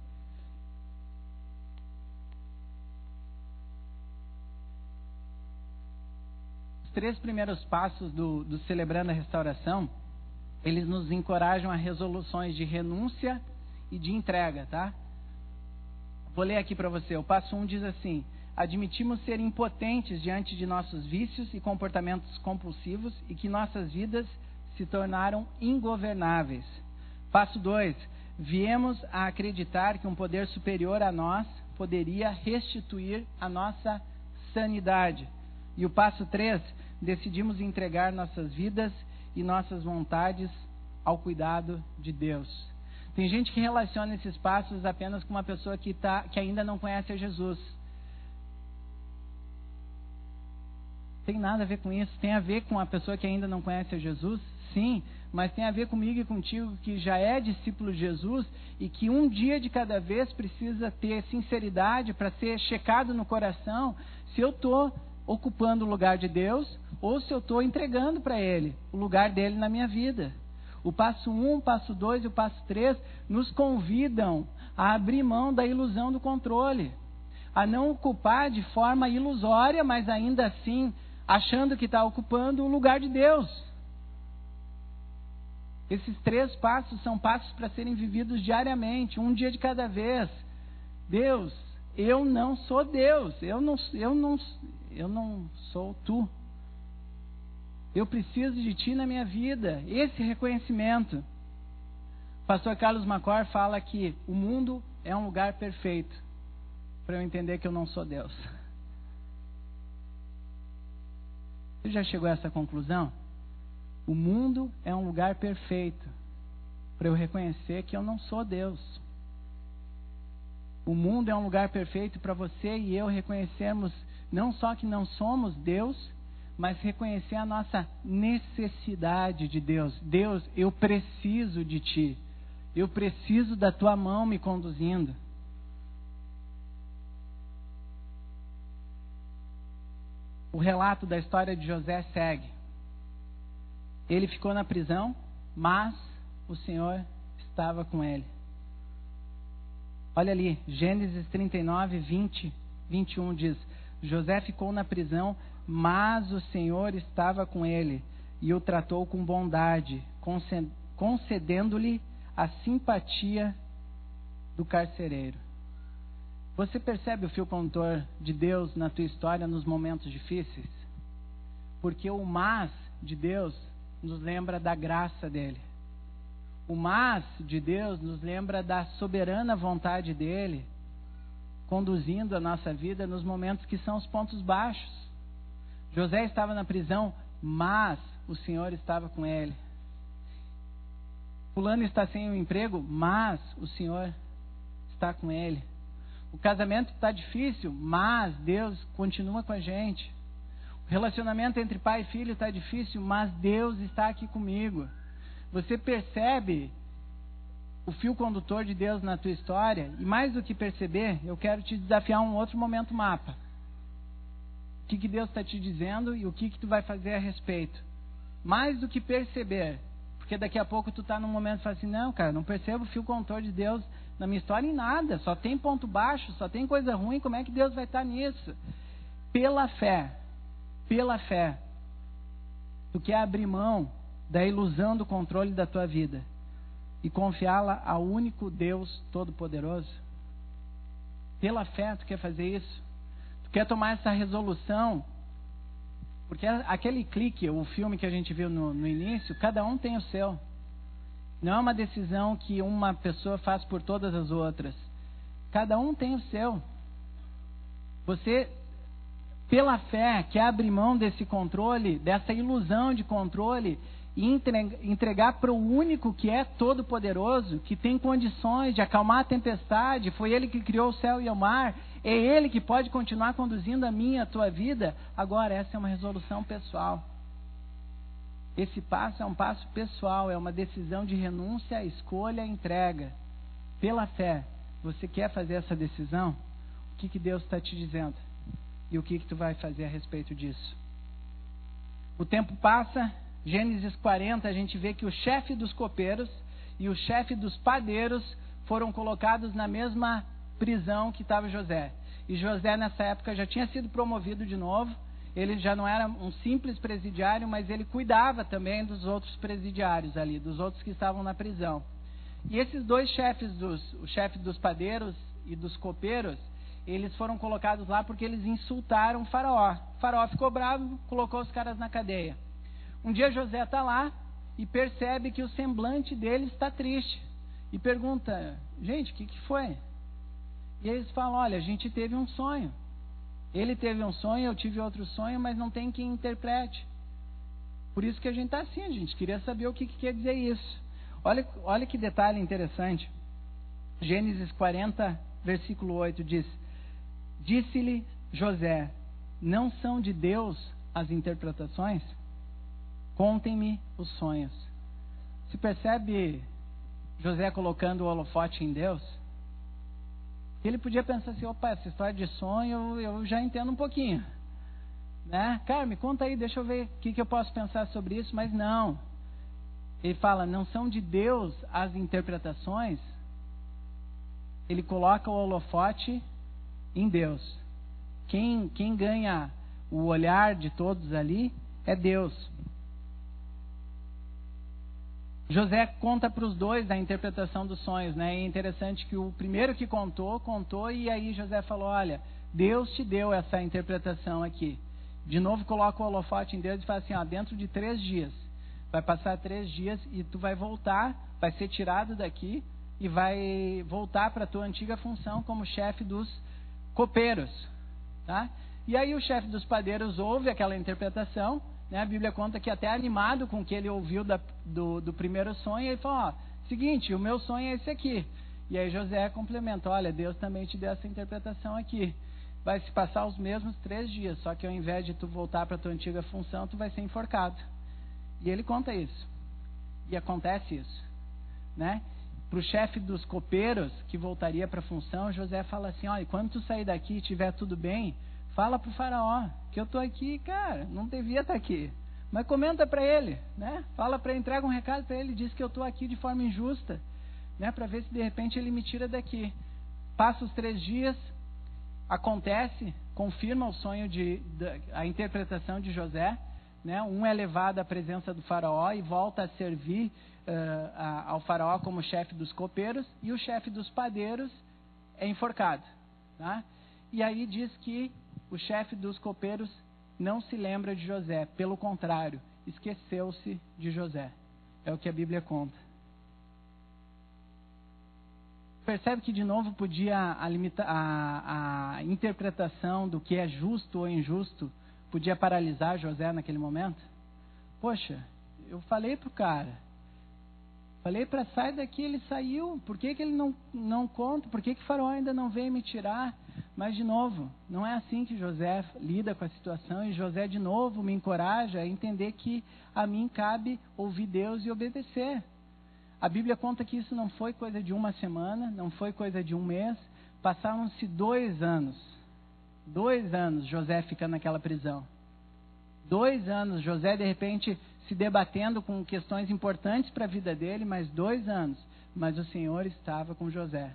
Os 3 primeiros passos do Celebrando a Restauração, eles nos encorajam a resoluções de renúncia e de entrega, tá? Vou ler aqui para você. O passo 1 diz assim: admitimos ser impotentes diante de nossos vícios e comportamentos compulsivos e que nossas vidas se tornaram ingovernáveis. Passo 2, viemos a acreditar que um poder superior a nós poderia restituir a nossa sanidade. E o passo 3, decidimos entregar nossas vidas e nossas vontades ao cuidado de Deus. Tem gente que relaciona esses passos apenas com uma pessoa que ainda não conhece a Jesus. Tem nada a ver com isso. Tem a ver com a pessoa que ainda não conhece a Jesus? Sim, mas tem a ver comigo e contigo que já é discípulo de Jesus e que um dia de cada vez precisa ter sinceridade para ser checado no coração se eu estou ocupando o lugar de Deus ou se eu estou entregando para Ele o lugar dele na minha vida. O passo 1, o passo 2 e o passo 3 nos convidam a abrir mão da ilusão do controle, a não ocupar de forma ilusória, mas ainda assim achando que está ocupando o lugar de Deus. Esses 3 passos são passos para serem vividos diariamente, um dia de cada vez. Deus, eu não sou Deus, eu não sou Tu. Eu preciso de Ti na minha vida. Esse reconhecimento. pastor Carlos Macor fala que o mundo é um lugar perfeito para eu entender que eu não sou Deus. Você já chegou a essa conclusão? O mundo é um lugar perfeito para eu reconhecer que eu não sou Deus. O mundo é um lugar perfeito para você e eu reconhecermos não só que não somos Deus, mas reconhecer a nossa necessidade de Deus. Deus, eu preciso de Ti. Eu preciso da Tua mão me conduzindo. O relato da história de José segue. Ele ficou na prisão, mas o Senhor estava com ele. Olha ali, Gênesis 39, 20, 21 diz: José ficou na prisão, mas o Senhor estava com ele e o tratou com bondade, concedendo-lhe a simpatia do carcereiro. Você percebe o fio condutor de Deus na tua história nos momentos difíceis? Porque o mas de Deus nos lembra da graça dele. O mas de Deus nos lembra da soberana vontade dele, conduzindo a nossa vida nos momentos que são os pontos baixos. José estava na prisão, mas o Senhor estava com ele. Fulano está sem um emprego, mas o Senhor está com ele. O casamento está difícil, mas Deus continua com a gente. O relacionamento entre pai e filho está difícil, mas Deus está aqui comigo. Você percebe o fio condutor de Deus na tua história? E mais do que perceber, eu quero te desafiar um outro momento mapa. O que Deus está te dizendo e o que tu vai fazer a respeito. Mais do que perceber, porque daqui a pouco tu está num momento e fala assim, não, cara, não percebo o fio condutor de Deus na minha história em nada, só tem ponto baixo, só tem coisa ruim, como é que Deus vai estar nisso? Pela fé, tu quer abrir mão da ilusão do controle da tua vida e confiá-la ao único Deus Todo-Poderoso? Pela fé tu quer fazer isso? Tu quer tomar essa resolução? Porque aquele clique, o filme que a gente viu no início, cada um tem o seu. Não é uma decisão que uma pessoa faz por todas as outras. Cada um tem o seu. Você, pela fé, quer abrir mão desse controle, dessa ilusão de controle, e entregar para o único que é todo-poderoso, que tem condições de acalmar a tempestade. Foi Ele que criou o céu e o mar. É Ele que pode continuar conduzindo a minha, a tua vida. Agora, essa é uma resolução pessoal. Esse passo é um passo pessoal, é uma decisão de renúncia, escolha, entrega. Pela fé, você quer fazer essa decisão? O que Deus está te dizendo? E o que tu vai fazer a respeito disso? O tempo passa, Gênesis 40, a gente vê que o chefe dos copeiros e o chefe dos padeiros foram colocados na mesma prisão que estava José. E José, nessa época, já tinha sido promovido de novo. Ele já não era um simples presidiário, mas ele cuidava também dos outros presidiários ali, dos outros que estavam na prisão. E esses dois chefes, o chefe dos padeiros e dos copeiros, eles foram colocados lá porque eles insultaram o faraó. O faraó ficou bravo, colocou os caras na cadeia. Um dia José está lá e percebe que o semblante dele está triste. E pergunta, gente, o que foi? E eles falam, olha, a gente teve um sonho. Ele teve um sonho, eu tive outro sonho, mas não tem quem interprete. Por isso que a gente está assim, a gente queria saber o que quer dizer isso. Olha que detalhe interessante. Gênesis 40, versículo 8 diz: Disse-lhe José, não são de Deus as interpretações? Contem-me os sonhos. Se percebe José colocando o holofote em Deus? Ele podia pensar assim, opa, essa história de sonho eu já entendo um pouquinho, né? Cara, me conta aí, deixa eu ver o que eu posso pensar sobre isso. Mas não, ele fala, não são de Deus as interpretações. Ele coloca o holofote em Deus. Quem ganha o olhar de todos ali é Deus. José conta para os dois a interpretação dos sonhos, né? E é interessante que o primeiro que contou, e aí José falou, olha, Deus te deu essa interpretação aqui. De novo coloca o holofote em Deus e fala assim, ó, dentro de 3 dias, Vai passar 3 dias e tu vai voltar, vai ser tirado daqui e vai voltar para a tua antiga função como chefe dos copeiros, tá? E aí o chefe dos padeiros ouve aquela interpretação, né? A Bíblia conta que até animado com o que ele ouviu do primeiro sonho, ele falou, seguinte, o meu sonho é esse aqui. E aí José complementa, olha, Deus também te deu essa interpretação aqui. Vai se passar os mesmos 3 dias, só que ao invés de tu voltar para a tua antiga função, tu vai ser enforcado. E ele conta isso. E acontece isso, né? Para o chefe dos copeiros, que voltaria para a função, José fala assim, olha, quando tu sair daqui e estiver tudo bem, fala para o faraó, que eu estou aqui, cara, não devia estar aqui. Mas comenta para ele, né? Fala para ele, entrega um recado para ele, diz que eu estou aqui de forma injusta, né? Para ver se de repente ele me tira daqui. Passa os 3 dias, acontece, confirma o sonho a interpretação de José, né? Um é levado à presença do faraó e volta a servir ao faraó como chefe dos copeiros, e o chefe dos padeiros é enforcado, tá? E aí diz que o chefe dos copeiros não se lembra de José, pelo contrário, esqueceu-se de José. É o que a Bíblia conta. Percebe que de novo podia a interpretação do que é justo ou injusto podia paralisar José naquele momento? Poxa, eu falei pro cara, falei para sair daqui, ele saiu, por que ele não conta, por que o faraó ainda não veio me tirar? Mas de novo, não é assim que José lida com a situação, e José de novo me encoraja a entender que a mim cabe ouvir Deus e obedecer. A Bíblia conta que isso não foi coisa de uma semana, não foi coisa de um mês, passaram-se 2 anos. 2 anos José fica naquela prisão. 2 anos José de repente se debatendo com questões importantes para a vida dele, mas 2 anos. Mas o Senhor estava com José.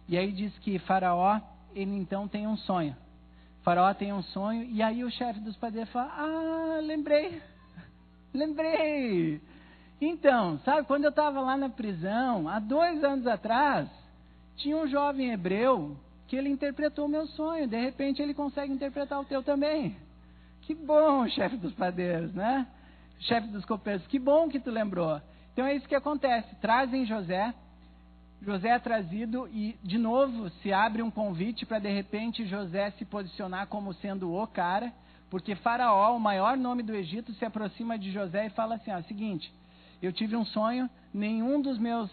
E aí diz que Faraó, ele então tem um sonho. Faraó tem um sonho, e aí o chefe dos padeiros fala, lembrei. Então, sabe, quando eu estava lá na prisão, há 2 anos atrás, tinha um jovem hebreu que ele interpretou o meu sonho. De repente ele consegue interpretar o teu também. Que bom, chefe dos padeiros, né? Chefe dos copeiros, que bom que tu lembrou. Então é isso que acontece. Trazem José é trazido e de novo se abre um convite para de repente José se posicionar como sendo o cara, porque Faraó, o maior nome do Egito, se aproxima de José e fala assim, seguinte, eu tive um sonho, nenhum dos meus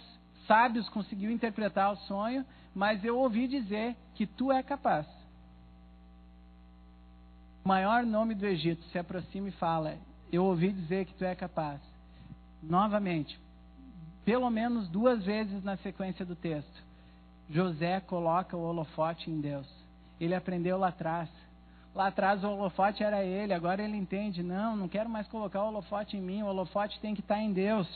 sábios conseguiu interpretar o sonho, mas eu ouvi dizer que tu é capaz. O maior nome do Egito se aproxima e fala, eu ouvi dizer que tu é capaz. Novamente, pelo menos 2 vezes na sequência do texto, José coloca o holofote em Deus. Ele aprendeu lá atrás. Lá atrás o holofote era ele, agora ele entende, não quero mais colocar o holofote em mim, o holofote tem que estar em Deus.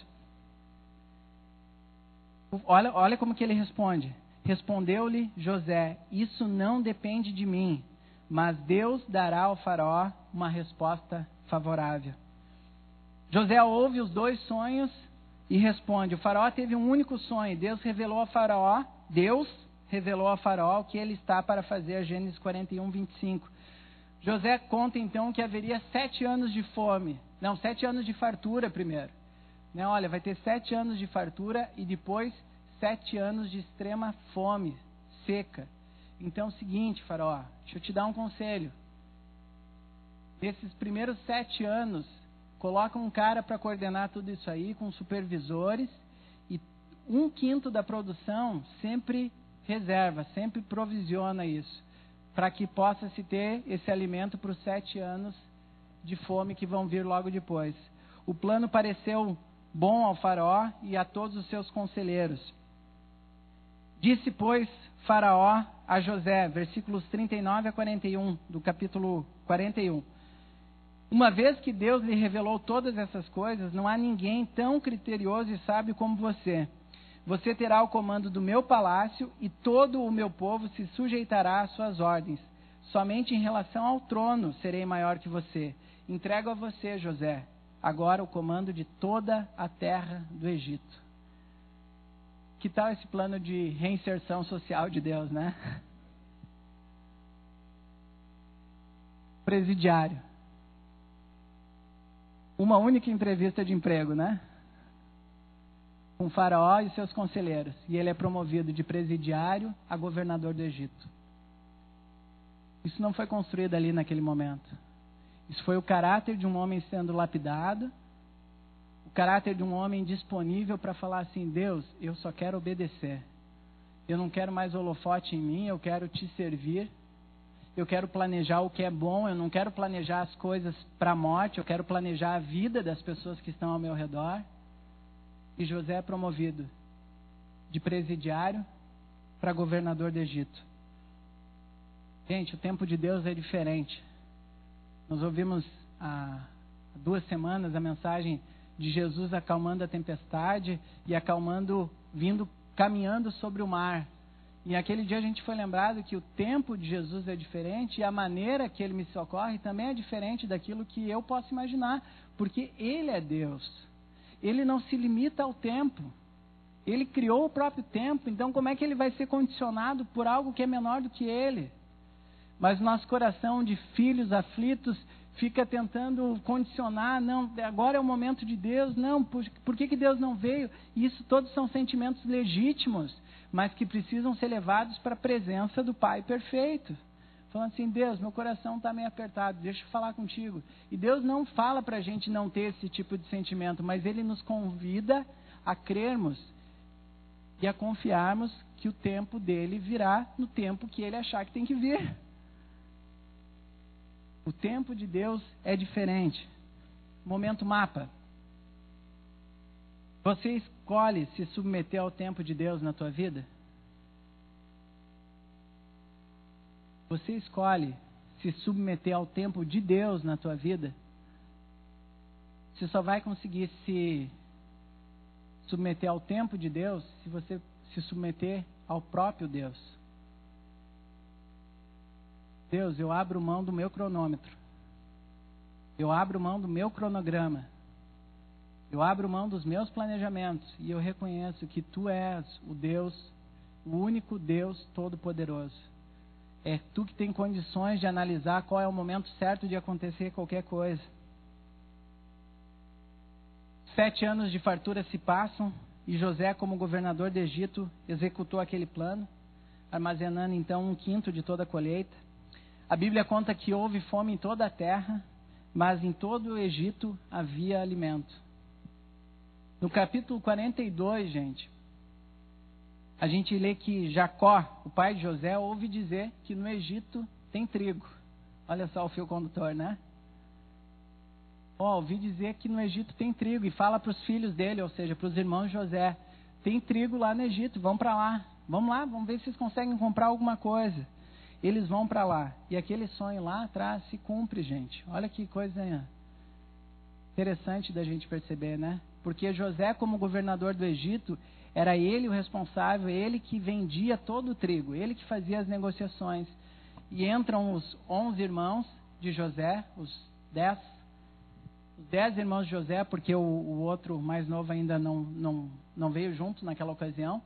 Olha como que ele responde. Respondeu-lhe José, isso não depende de mim, mas Deus dará ao faraó uma resposta favorável. José ouve os 2 sonhos e responde, o faraó teve um único sonho, Deus revelou a faraó o que ele está para fazer, Gênesis 41, 25. José conta então que haveria 7 anos de fome, 7 anos de fartura primeiro. Olha, vai ter 7 anos de fartura e depois 7 anos de extrema fome, seca. Então é o seguinte, faraó, deixa eu te dar um conselho. Nesses primeiros 7 anos, coloca um cara para coordenar tudo isso aí, com supervisores, e 1/5 da produção sempre reserva, sempre provisiona isso, para que possa se ter esse alimento para os 7 anos de fome que vão vir logo depois. O plano pareceu bom ao faraó e a todos os seus conselheiros. Disse, pois, Faraó a José, versículos 39 a 41, do capítulo 41. Uma vez que Deus lhe revelou todas essas coisas, não há ninguém tão criterioso e sábio como você. Você terá o comando do meu palácio e todo o meu povo se sujeitará às suas ordens. Somente em relação ao trono serei maior que você. Entrego a você, José, agora o comando de toda a terra do Egito. Que tal esse plano de reinserção social de Deus, né? Presidiário. uma única entrevista de emprego, né? Com o faraó e seus conselheiros. E ele é promovido de presidiário a governador do Egito. Isso não foi construído ali naquele momento. Isso foi o caráter de um homem sendo lapidado, o caráter de um homem disponível para falar assim: Deus, eu só quero obedecer. Eu não quero mais holofote em mim, eu quero te servir. Eu quero planejar o que é bom, eu não quero planejar as coisas para a morte, eu quero planejar a vida das pessoas que estão ao meu redor. E José é promovido de presidiário para governador do Egito. Gente, o tempo de Deus é diferente. Nós ouvimos há 2 semanas a mensagem de Jesus acalmando a tempestade e acalmando, caminhando sobre o mar. E aquele dia a gente foi lembrado que o tempo de Jesus é diferente e a maneira que ele me socorre também é diferente daquilo que eu posso imaginar, porque ele é Deus. Ele não se limita ao tempo. Ele criou o próprio tempo, então como é que ele vai ser condicionado por algo que é menor do que ele? Mas nosso coração de filhos aflitos fica tentando condicionar, não, agora é o momento de Deus, não, por que Deus não veio? E isso todos são sentimentos legítimos, mas que precisam ser levados para a presença do Pai perfeito. Falando assim: Deus, meu coração está meio apertado, deixa eu falar contigo. E Deus não fala para a gente não ter esse tipo de sentimento, mas Ele nos convida a crermos e a confiarmos que o tempo dele virá no tempo que Ele achar que tem que vir. O tempo de Deus é diferente. Momento mapa. Você escolhe se submeter ao tempo de Deus na tua vida? Você escolhe se submeter ao tempo de Deus na tua vida? Você só vai conseguir se submeter ao tempo de Deus se você se submeter ao próprio Deus. Deus, eu abro mão do meu cronômetro. Eu abro mão do meu cronograma. Eu abro mão dos meus planejamentos. E eu reconheço que Tu és o Deus, o único Deus Todo-Poderoso. É Tu que tem condições de analisar qual é o momento certo de acontecer qualquer coisa. 7 anos de fartura se passam e José, como governador do Egito, executou aquele plano, armazenando então 1/5 de toda a colheita. A Bíblia conta que houve fome em toda a terra, mas em todo o Egito havia alimento. No capítulo 42, gente, a gente lê que Jacó, o pai de José, ouve dizer que no Egito tem trigo. Olha só o fio condutor, né? Ouvi dizer que no Egito tem trigo e fala para os filhos dele, ou seja, para os irmãos de José: tem trigo lá no Egito, vão para lá. Vamos lá, vamos ver se vocês conseguem comprar alguma coisa. Eles vão para lá. E aquele sonho lá atrás se cumpre, gente. Olha que coisa interessante da gente perceber, né? Porque José, como governador do Egito, era ele o responsável, ele que vendia todo o trigo, ele que fazia as negociações. E entram os 11 irmãos de José, os 10 irmãos de José, porque o outro mais novo ainda não veio junto naquela ocasião.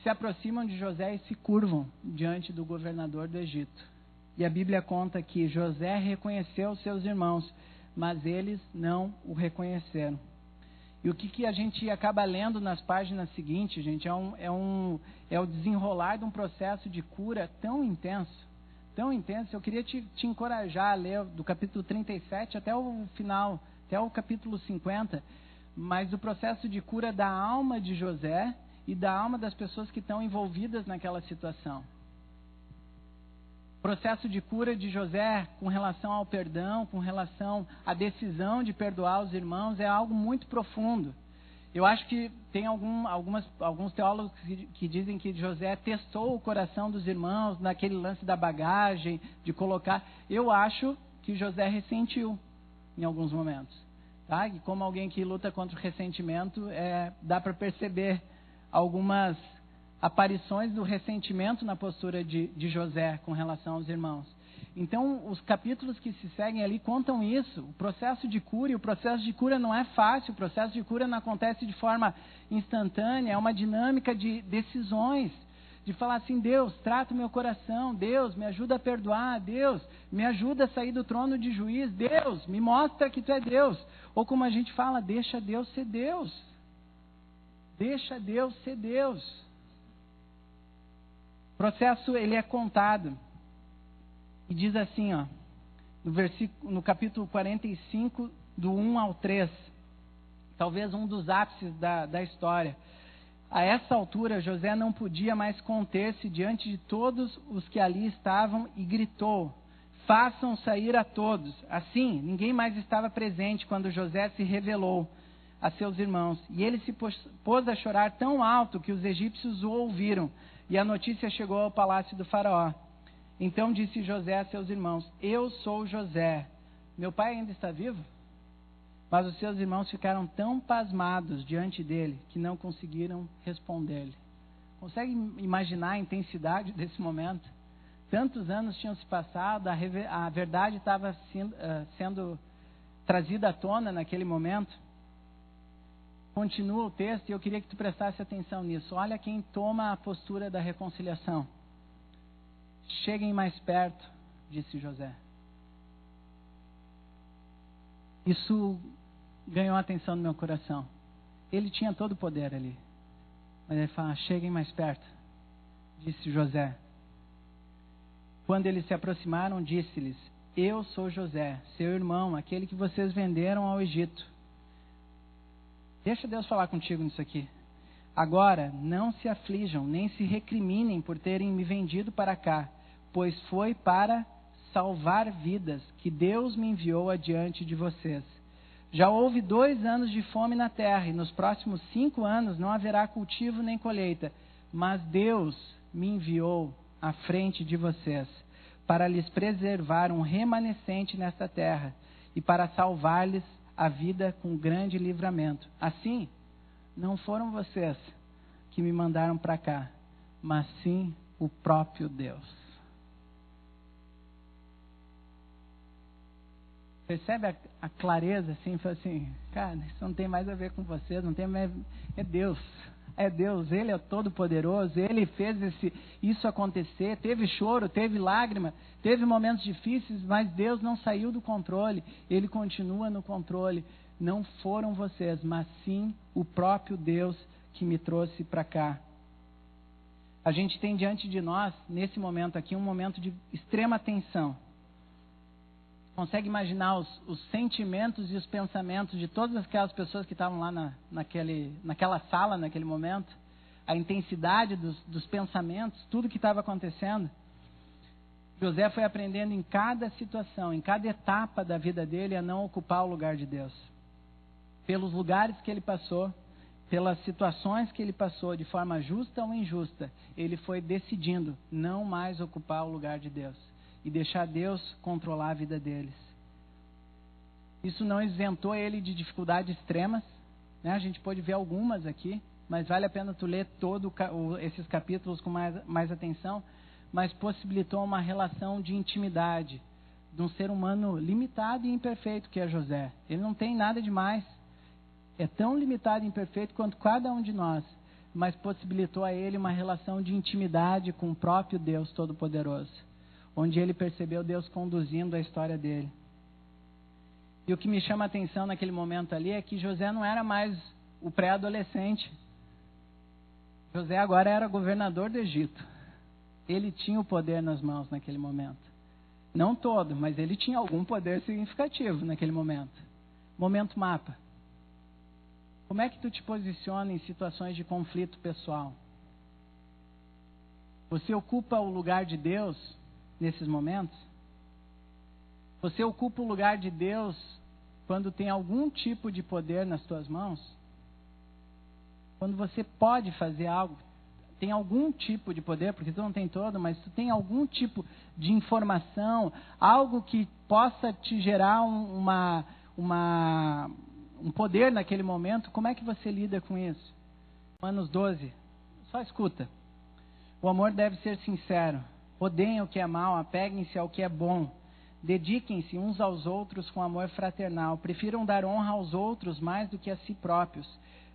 Se aproximam de José e se curvam diante do governador do Egito. E a Bíblia conta que José reconheceu seus irmãos, mas eles não o reconheceram. E o que a gente acaba lendo nas páginas seguintes, gente, é o desenrolar de um processo de cura tão intenso. Tão intenso. Eu queria te encorajar a ler do capítulo 37 até o final, até o capítulo 50, mas do processo de cura da alma de José e da alma das pessoas que estão envolvidas naquela situação. O processo de cura de José com relação ao perdão, com relação à decisão de perdoar os irmãos, é algo muito profundo. Eu acho que tem alguns teólogos que dizem que José testou o coração dos irmãos naquele lance da bagagem, de colocar. Eu acho que José ressentiu em alguns momentos. Tá? E como alguém que luta contra o ressentimento, dá para perceber algumas aparições do ressentimento na postura de José com relação aos irmãos. Então, os capítulos que se seguem ali contam isso, o processo de cura, e o processo de cura não é fácil, o processo de cura não acontece de forma instantânea, é uma dinâmica de decisões de falar assim: Deus, trata o meu coração, Deus, me ajuda a perdoar, Deus, me ajuda a sair do trono de juiz, Deus, me mostra que tu é Deus. Ou como a gente fala, deixa Deus ser Deus. Deixa Deus ser Deus. O processo, ele é contado. E diz assim, ó, no capítulo 45, do 1 ao 3, talvez um dos ápices da história. A essa altura, José não podia mais conter-se diante de todos os que ali estavam e gritou: façam sair a todos. Assim, ninguém mais estava presente quando José se revelou a seus irmãos. E ele se pôs a chorar tão alto que os egípcios o ouviram. E a notícia chegou ao palácio do faraó. Então disse José a seus irmãos: eu sou José. Meu pai ainda está vivo? Mas os seus irmãos ficaram tão pasmados diante dele que não conseguiram responder-lhe. Consegue imaginar a intensidade desse momento? Tantos anos tinham se passado, a verdade estava sendo trazida à tona naquele momento. Continua o texto e eu queria que tu prestasse atenção nisso. Olha quem toma a postura da reconciliação. Cheguem mais perto, disse José. Isso ganhou a atenção do meu coração. Ele tinha todo o poder ali. Mas ele fala: cheguem mais perto, disse José. Quando eles se aproximaram, disse-lhes: eu sou José, seu irmão, aquele que vocês venderam ao Egito. Deixa Deus falar contigo nisso aqui. Agora, não se aflijam, nem se recriminem por terem me vendido para cá, pois foi para salvar vidas que Deus me enviou adiante de vocês. Já houve 2 anos de fome na terra, e nos próximos 5 anos não haverá cultivo nem colheita. Mas Deus me enviou à frente de vocês, para lhes preservar um remanescente nesta terra, e para salvar-lhes a vida com grande livramento. Assim, não foram vocês que me mandaram para cá, mas sim o próprio Deus. Percebe a clareza, assim, fala assim: cara, isso não tem mais a ver com você, não tem mais, é Deus, Ele é todo-poderoso, Ele fez isso acontecer, teve choro, teve lágrima, teve momentos difíceis, mas Deus não saiu do controle, Ele continua no controle. Não foram vocês, mas sim o próprio Deus que me trouxe para cá. A gente tem diante de nós, nesse momento aqui, um momento de extrema tensão. Consegue imaginar os sentimentos e os pensamentos de todas aquelas pessoas que estavam lá naquela sala, naquele momento? A intensidade dos pensamentos, tudo que estava acontecendo. José foi aprendendo em cada situação, em cada etapa da vida dele, a não ocupar o lugar de Deus. Pelos lugares que ele passou, pelas situações que ele passou, de forma justa ou injusta, ele foi decidindo não mais ocupar o lugar de Deus e deixar Deus controlar a vida deles. Isso não isentou ele de dificuldades extremas, né? A gente pode ver algumas aqui, mas vale a pena tu ler todos esses capítulos com mais atenção, mas possibilitou uma relação de intimidade de um ser humano limitado e imperfeito que é José. Ele não tem nada demais, é tão limitado e imperfeito quanto cada um de nós, mas possibilitou a ele uma relação de intimidade com o próprio Deus Todo-Poderoso, onde ele percebeu Deus conduzindo a história dele. E o que me chama a atenção naquele momento ali é que José não era mais o pré-adolescente. José agora era governador do Egito. Ele tinha o poder nas mãos naquele momento. Não todo, mas ele tinha algum poder significativo naquele momento. Momento mapa. Como é que tu te posiciona em situações de conflito pessoal? Você ocupa o lugar de Deus nesses momentos? Você ocupa o lugar de Deus quando tem algum tipo de poder nas tuas mãos? Quando você pode fazer algo, tem algum tipo de poder, porque tu não tem todo, mas tu tem algum tipo de informação, algo que possa te gerar um poder naquele momento, como é que você lida com isso? Romanos 12, só escuta. O amor deve ser sincero. Odeiem o que é mal, apeguem-se ao que é bom. Dediquem-se uns aos outros com amor fraternal. Prefiram dar honra aos outros mais do que a si próprios.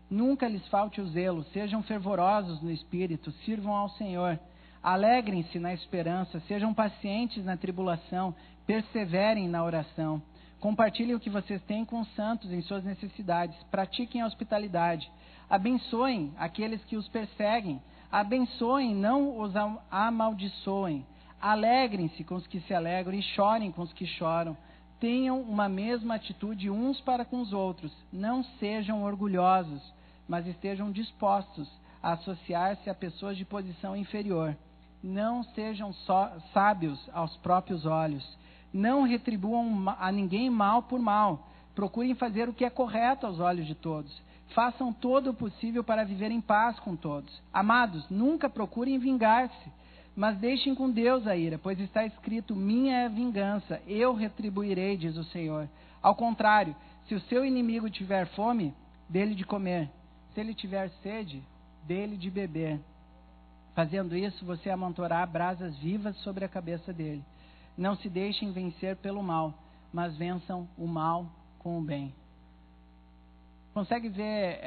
Nunca lhes falte o zelo, sejam fervorosos no espírito, sirvam ao Senhor. Alegrem-se na esperança, sejam pacientes na tribulação, perseverem na oração. Compartilhem o que vocês têm com os santos em suas necessidades, pratiquem a hospitalidade. Abençoem aqueles que os perseguem, abençoem, não os amaldiçoem. Alegrem-se com os que se alegram e chorem com os que choram. Tenham uma mesma atitude uns para com os outros. Não sejam orgulhosos, mas estejam dispostos a associar-se a pessoas de posição inferior. Não sejam sábios aos próprios olhos. Não retribuam a ninguém mal por mal. Procurem fazer o que é correto aos olhos de todos. Façam todo o possível para viver em paz com todos. Amados, nunca procurem vingar-se, mas deixem com Deus a ira, pois está escrito: minha é a vingança, eu retribuirei, diz o Senhor. Ao contrário, se o seu inimigo tiver fome, dê-lhe de comer. Se ele tiver sede, dê-lhe de beber. Fazendo isso, você amontoará brasas vivas sobre a cabeça dele. Não se deixem vencer pelo mal, mas vençam o mal com o bem. Consegue ver?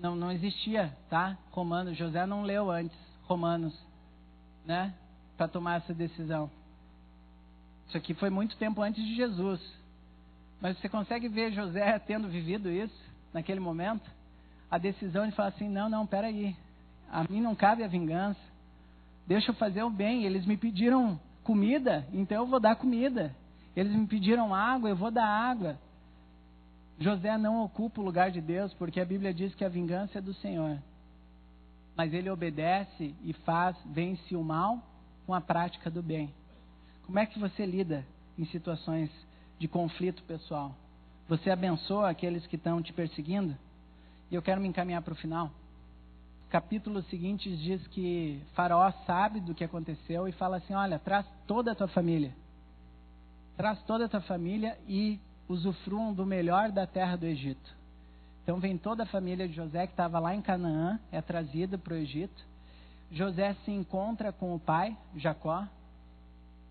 Não existia, tá? Romanos. José não leu antes Romanos, né? Para tomar essa decisão. Isso aqui foi muito tempo antes de Jesus. Mas você consegue ver José tendo vivido isso naquele momento? A decisão de falar assim: não, peraí. A mim não cabe a vingança. Deixa eu fazer o bem. Eles me pediram comida, então eu vou dar comida. Eles me pediram água, eu vou dar água. José não ocupa o lugar de Deus, porque a Bíblia diz que a vingança é do Senhor. Mas ele obedece e vence o mal com a prática do bem. Como é que você lida em situações de conflito pessoal? Você abençoa aqueles que estão te perseguindo? E eu quero me encaminhar para o final. Capítulo seguinte diz que Faraó sabe do que aconteceu e fala assim: olha, traz toda a tua família. Traz toda a tua família e usufruam do melhor da terra do Egito. Então vem toda a família de José, que estava lá em Canaã, é trazida para o Egito. José se encontra com o pai, Jacó.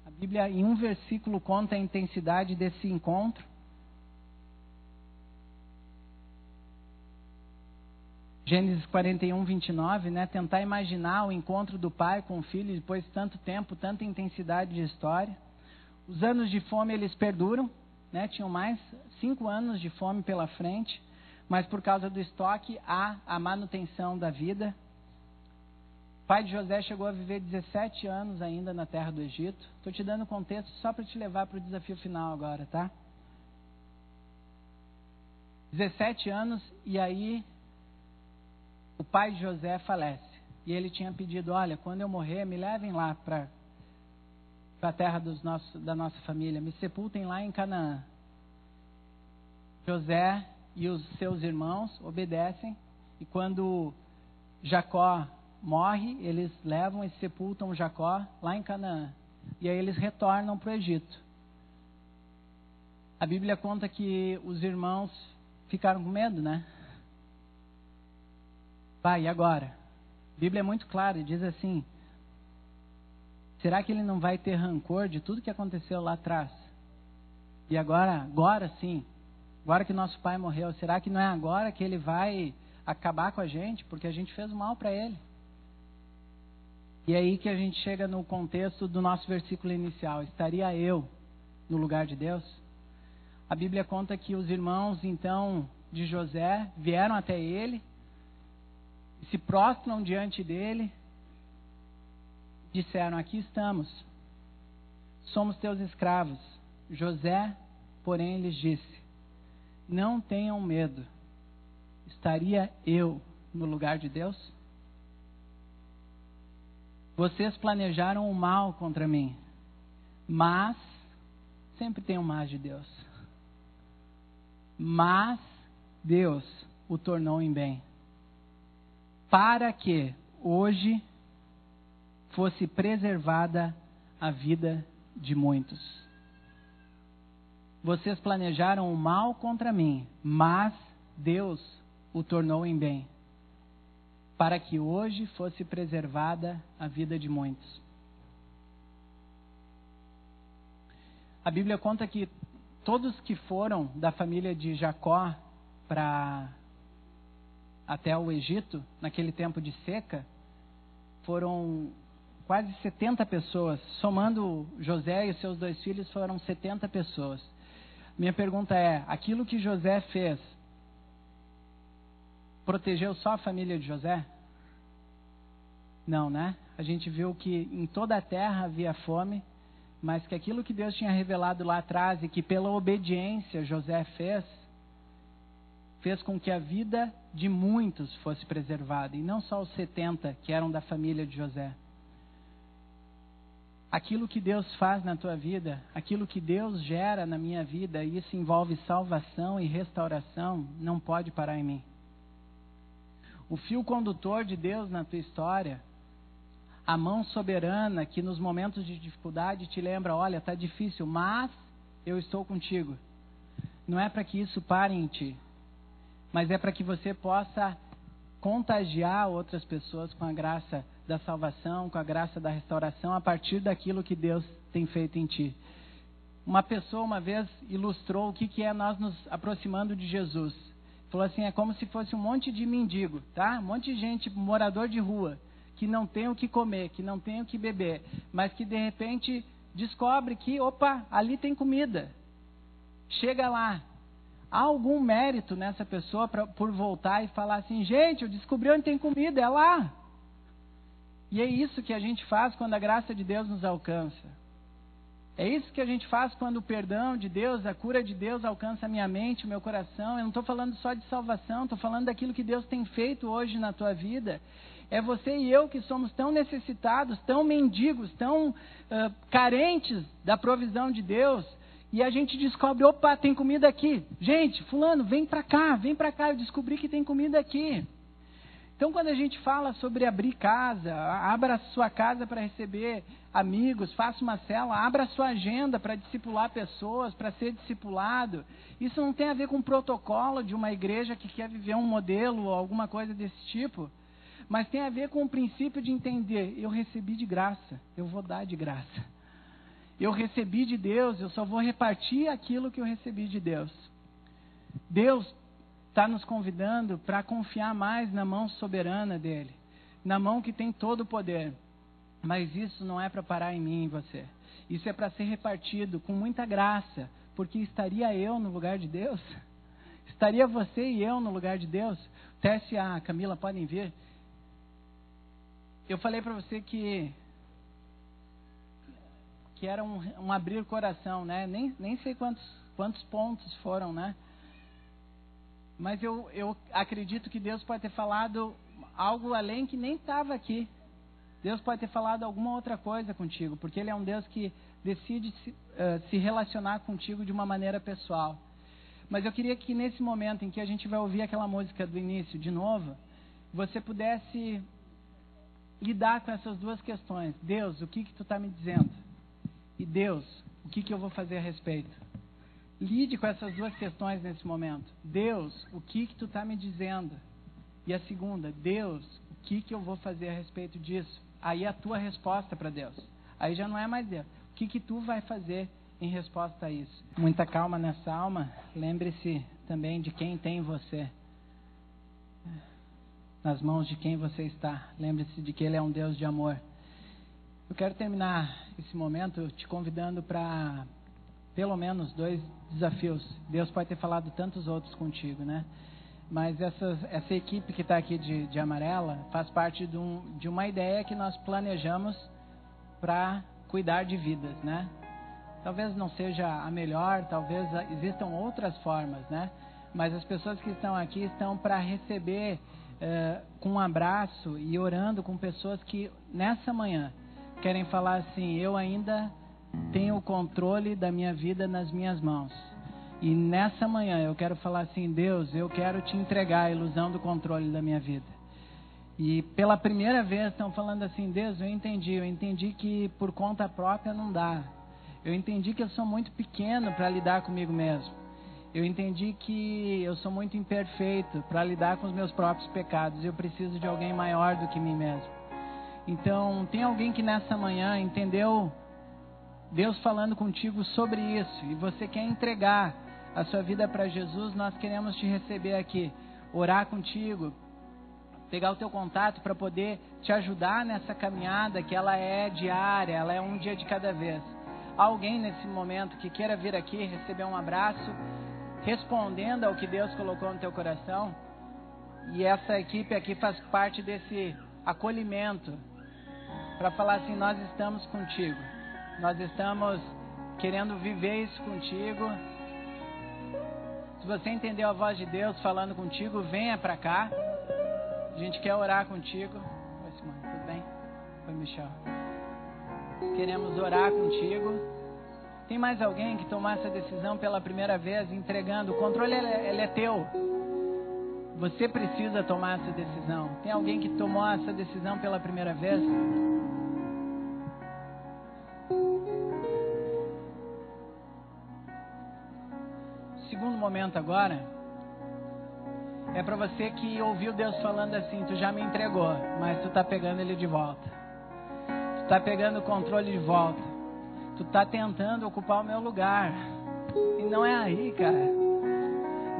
A Bíblia, em um versículo, conta a intensidade desse encontro. Gênesis 41, 29, né? Tentar imaginar o encontro do pai com o filho depois de tanto tempo, tanta intensidade de história. Os anos de fome, eles perduram, né? Tinham mais 5 anos de fome pela frente, mas por causa do estoque há a manutenção da vida. O pai de José chegou a viver 17 anos ainda na terra do Egito. Estou te dando contexto só para te levar para o desafio final agora, tá? 17 anos, e aí o pai de José falece. E ele tinha pedido: olha, quando eu morrer, me levem lá para a terra da nossa família, me sepultem lá em Canaã. José e os seus irmãos obedecem, e quando Jacó morre, eles levam e sepultam Jacó lá em Canaã. E aí eles retornam para o Egito. A Bíblia conta que os irmãos ficaram com medo, né? Pai, e agora? A Bíblia é muito clara, diz assim: será que ele não vai ter rancor de tudo que aconteceu lá atrás? E agora sim, agora que nosso pai morreu, será que não é agora que ele vai acabar com a gente? Porque a gente fez mal para ele. E é aí que a gente chega no contexto do nosso versículo inicial: estaria eu no lugar de Deus? A Bíblia conta que os irmãos, então, de José vieram até ele, se prostram diante dele, disseram: aqui estamos, somos teus escravos. José, porém, lhes disse: não tenham medo, estaria eu no lugar de Deus? Vocês planejaram o mal contra mim, mas sempre tem um mas de Deus. Mas Deus o tornou em bem, para que hoje fosse preservada a vida de muitos. Vocês planejaram o mal contra mim, mas Deus o tornou em bem, para que hoje fosse preservada a vida de muitos. A Bíblia conta que todos que foram da família de Jacó para até o Egito, naquele tempo de seca, foram quase 70 pessoas. Somando José e os seus 2 filhos, foram 70 pessoas. Minha pergunta é, aquilo que José fez, protegeu só a família de José? Não, né? A gente viu que em toda a terra havia fome, mas que aquilo que Deus tinha revelado lá atrás e que pela obediência José fez com que a vida de muitos fosse preservada, e não só os 70 que eram da família de José. Aquilo que Deus faz na tua vida, aquilo que Deus gera na minha vida, e isso envolve salvação e restauração, não pode parar em mim. O fio condutor de Deus na tua história, a mão soberana que nos momentos de dificuldade te lembra, olha, está difícil, mas eu estou contigo. Não é para que isso pare em ti, mas é para que você possa contagiar outras pessoas com a graça da salvação, com a graça da restauração, a partir daquilo que Deus tem feito em ti. Uma pessoa uma vez ilustrou o que é nós nos aproximando de Jesus. Falou assim, é como se fosse um monte de mendigo, tá? Um monte de gente, morador de rua, que não tem o que comer, que não tem o que beber, mas que de repente descobre que, opa, ali tem comida. Chega lá. Há algum mérito nessa pessoa por voltar e falar assim, gente, eu descobri onde tem comida, é lá. E é isso que a gente faz quando a graça de Deus nos alcança. É isso que a gente faz quando o perdão de Deus, a cura de Deus alcança a minha mente, o meu coração. Eu não estou falando só de salvação, estou falando daquilo que Deus tem feito hoje na tua vida. É você e eu que somos tão necessitados, tão mendigos, tão carentes da provisão de Deus. E a gente descobre, opa, tem comida aqui. Gente, fulano, vem para cá, eu descobri que tem comida aqui. Então, quando a gente fala sobre abrir casa, abra a sua casa para receber amigos, faça uma célula, abra a sua agenda para discipular pessoas, para ser discipulado. Isso não tem a ver com o protocolo de uma igreja que quer viver um modelo ou alguma coisa desse tipo, mas tem a ver com o princípio de entender, eu recebi de graça, eu vou dar de graça. Eu recebi de Deus, eu só vou repartir aquilo que eu recebi de Deus. Deus está nos convidando para confiar mais na mão soberana dele, na mão que tem todo o poder. Mas isso não é para parar em mim e em você. Isso é para ser repartido com muita graça, porque estaria eu no lugar de Deus? Estaria você e eu no lugar de Deus? Teste a Camila, podem vir. Eu falei para você que era um abrir o coração, né? Nem sei quantos pontos foram, né? Mas eu acredito que Deus pode ter falado algo além que nem estava aqui. Deus pode ter falado alguma outra coisa contigo, porque Ele é um Deus que decide se relacionar contigo de uma maneira pessoal. Mas eu queria que nesse momento em que a gente vai ouvir aquela música do início de novo, você pudesse lidar com essas duas questões. Deus, o que tu está me dizendo? E Deus, o que eu vou fazer a respeito? Lide com essas duas questões nesse momento. Deus, o que tu está me dizendo? E a segunda, Deus, o que eu vou fazer a respeito disso? Aí a tua resposta para Deus. Aí já não é mais Deus. O que tu vai fazer em resposta a isso? Muita calma nessa alma. Lembre-se também de quem tem você. Nas mãos de quem você está. Lembre-se de que Ele é um Deus de amor. Eu quero terminar esse momento te convidando para pelo menos 2 desafios. Deus pode ter falado tantos outros contigo, né? Mas essa equipe que está aqui de amarela faz parte de uma ideia que nós planejamos para cuidar de vidas, né? Talvez não seja a melhor, talvez existam outras formas, né? Mas as pessoas que estão aqui estão para receber com um abraço e orando com pessoas que nessa manhã querem falar assim, eu ainda tenho o controle da minha vida nas minhas mãos. E nessa manhã eu quero falar assim, Deus, eu quero te entregar a ilusão do controle da minha vida. E pela primeira vez estão falando assim, Deus, eu entendi que por conta própria não dá. Eu entendi que eu sou muito pequeno para lidar comigo mesmo. Eu entendi que eu sou muito imperfeito para lidar com os meus próprios pecados. Eu preciso de alguém maior do que mim mesmo. Então, tem alguém que nessa manhã entendeu Deus falando contigo sobre isso e você quer entregar a sua vida para Jesus, nós queremos te receber aqui, orar contigo, pegar o teu contato para poder te ajudar nessa caminhada que ela é diária, ela é um dia de cada vez. Alguém nesse momento que queira vir aqui receber um abraço, respondendo ao que Deus colocou no teu coração, e essa equipe aqui faz parte desse acolhimento, para falar assim, nós estamos contigo, nós estamos querendo viver isso contigo. Se você entendeu a voz de Deus falando contigo, venha para cá, a gente quer orar contigo. Oi, Simone, tudo bem? Oi, Michel. Queremos orar contigo. Tem mais alguém que tomou essa decisão pela primeira vez, entregando? O controle ele é teu. Você precisa tomar essa decisão. Tem alguém que tomou essa decisão pela primeira vez? Segundo momento agora é para você que ouviu Deus falando assim, tu já me entregou, mas tu tá pegando ele de volta. Tu tá pegando o controle de volta. Tu tá tentando ocupar o meu lugar. E não é aí, cara.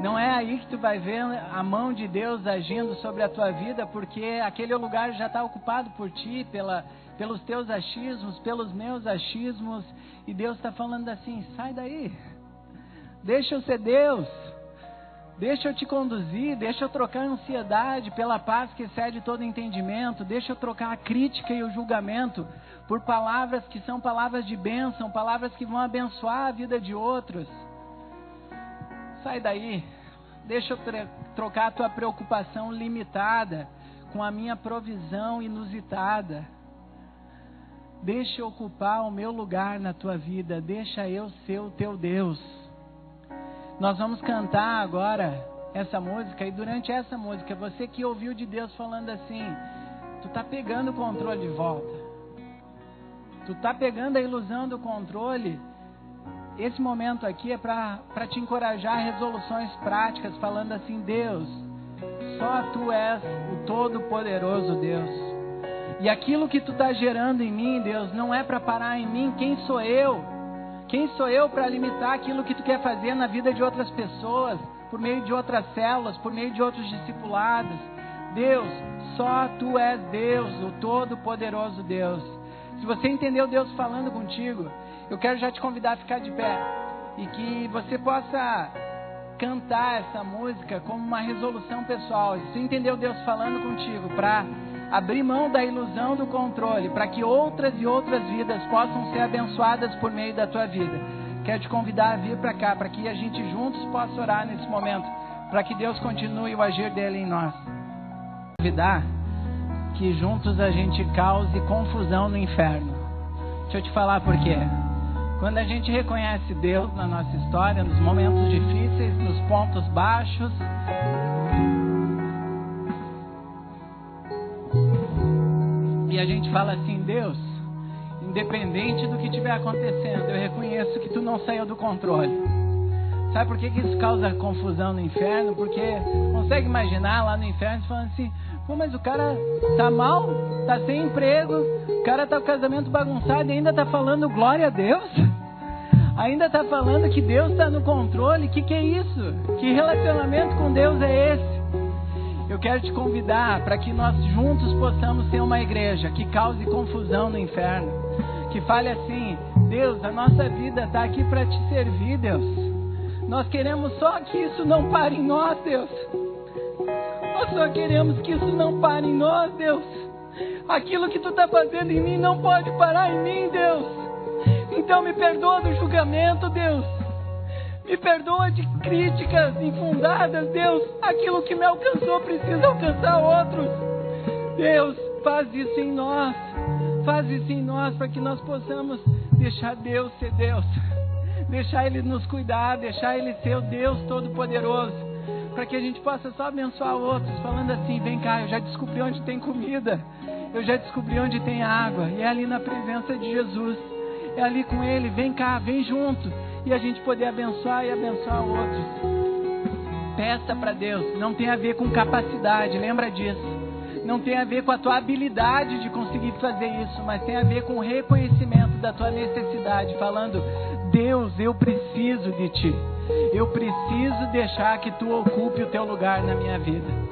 Não é aí que tu vai ver a mão de Deus agindo sobre a tua vida, porque aquele lugar já está ocupado por ti, pelos teus achismos, pelos meus achismos. E Deus está falando assim, sai daí. Deixa eu ser Deus. Deixa eu te conduzir, deixa eu trocar a ansiedade pela paz que excede todo entendimento. Deixa eu trocar a crítica e o julgamento por palavras que são palavras de bênção, palavras que vão abençoar a vida de outros. Sai daí. Deixa eu trocar a tua preocupação limitada com a minha provisão inusitada. Deixa eu ocupar o meu lugar na tua vida. Deixa eu ser o teu Deus. Nós vamos cantar agora essa música, e durante essa música, você que ouviu de Deus falando assim, tu tá pegando o controle de volta. Tu tá pegando a ilusão do controle. Esse momento aqui é para te encorajar a resoluções práticas, falando assim, Deus, só tu és o Todo-Poderoso Deus. E aquilo que tu tá gerando em mim, Deus, não é para parar em mim. Quem sou eu? Quem sou eu para limitar aquilo que tu quer fazer na vida de outras pessoas, por meio de outras células, por meio de outros discipulados? Deus, só tu és Deus, o Todo-Poderoso Deus. Se você entendeu Deus falando contigo, eu quero já te convidar a ficar de pé e que você possa cantar essa música como uma resolução pessoal. Se você entendeu Deus falando contigo para abrir mão da ilusão do controle, para que outras e outras vidas possam ser abençoadas por meio da tua vida, quero te convidar a vir para cá, para que a gente juntos possa orar nesse momento, para que Deus continue o agir dele em nós. Convidar que juntos a gente cause confusão no inferno. Deixa eu te falar por quê. Quando a gente reconhece Deus na nossa história, nos momentos difíceis, nos pontos baixos, e a gente fala assim, Deus, independente do que estiver acontecendo, eu reconheço que tu não saiu do controle. Sabe por que isso causa confusão no inferno? Porque consegue imaginar lá no inferno falando assim, pô, mas o cara tá mal, tá sem emprego, o cara tá com o casamento bagunçado e ainda tá falando glória a Deus? Ainda tá falando que Deus tá no controle? Que é isso? Que relacionamento com Deus é esse? Eu quero te convidar para que nós juntos possamos ser uma igreja que cause confusão no inferno. Que fale assim, Deus, a nossa vida está aqui para te servir, Deus. Nós queremos só que isso não pare em nós, Deus. Nós só queremos que isso não pare em nós, Deus. Aquilo que tu está fazendo em mim não pode parar em mim, Deus. Então me perdoa do julgamento, Deus. Me perdoa de críticas infundadas, Deus. Aquilo que me alcançou precisa alcançar outros. Deus, faz isso em nós. Faz isso em nós para que nós possamos deixar Deus ser Deus. Deixar Ele nos cuidar, deixar Ele ser o Deus Todo-Poderoso. Para que a gente possa só abençoar outros, falando assim, vem cá, eu já descobri onde tem comida. Eu já descobri onde tem água. E é ali na presença de Jesus. É ali com Ele, vem cá, vem junto. E a gente poder abençoar e abençoar outros. Peça para Deus. Não tem a ver com capacidade, lembra disso. Não tem a ver com a tua habilidade de conseguir fazer isso, mas tem a ver com o reconhecimento da tua necessidade. Falando, Deus, eu preciso de Ti. Eu preciso deixar que Tu ocupe o Teu lugar na minha vida.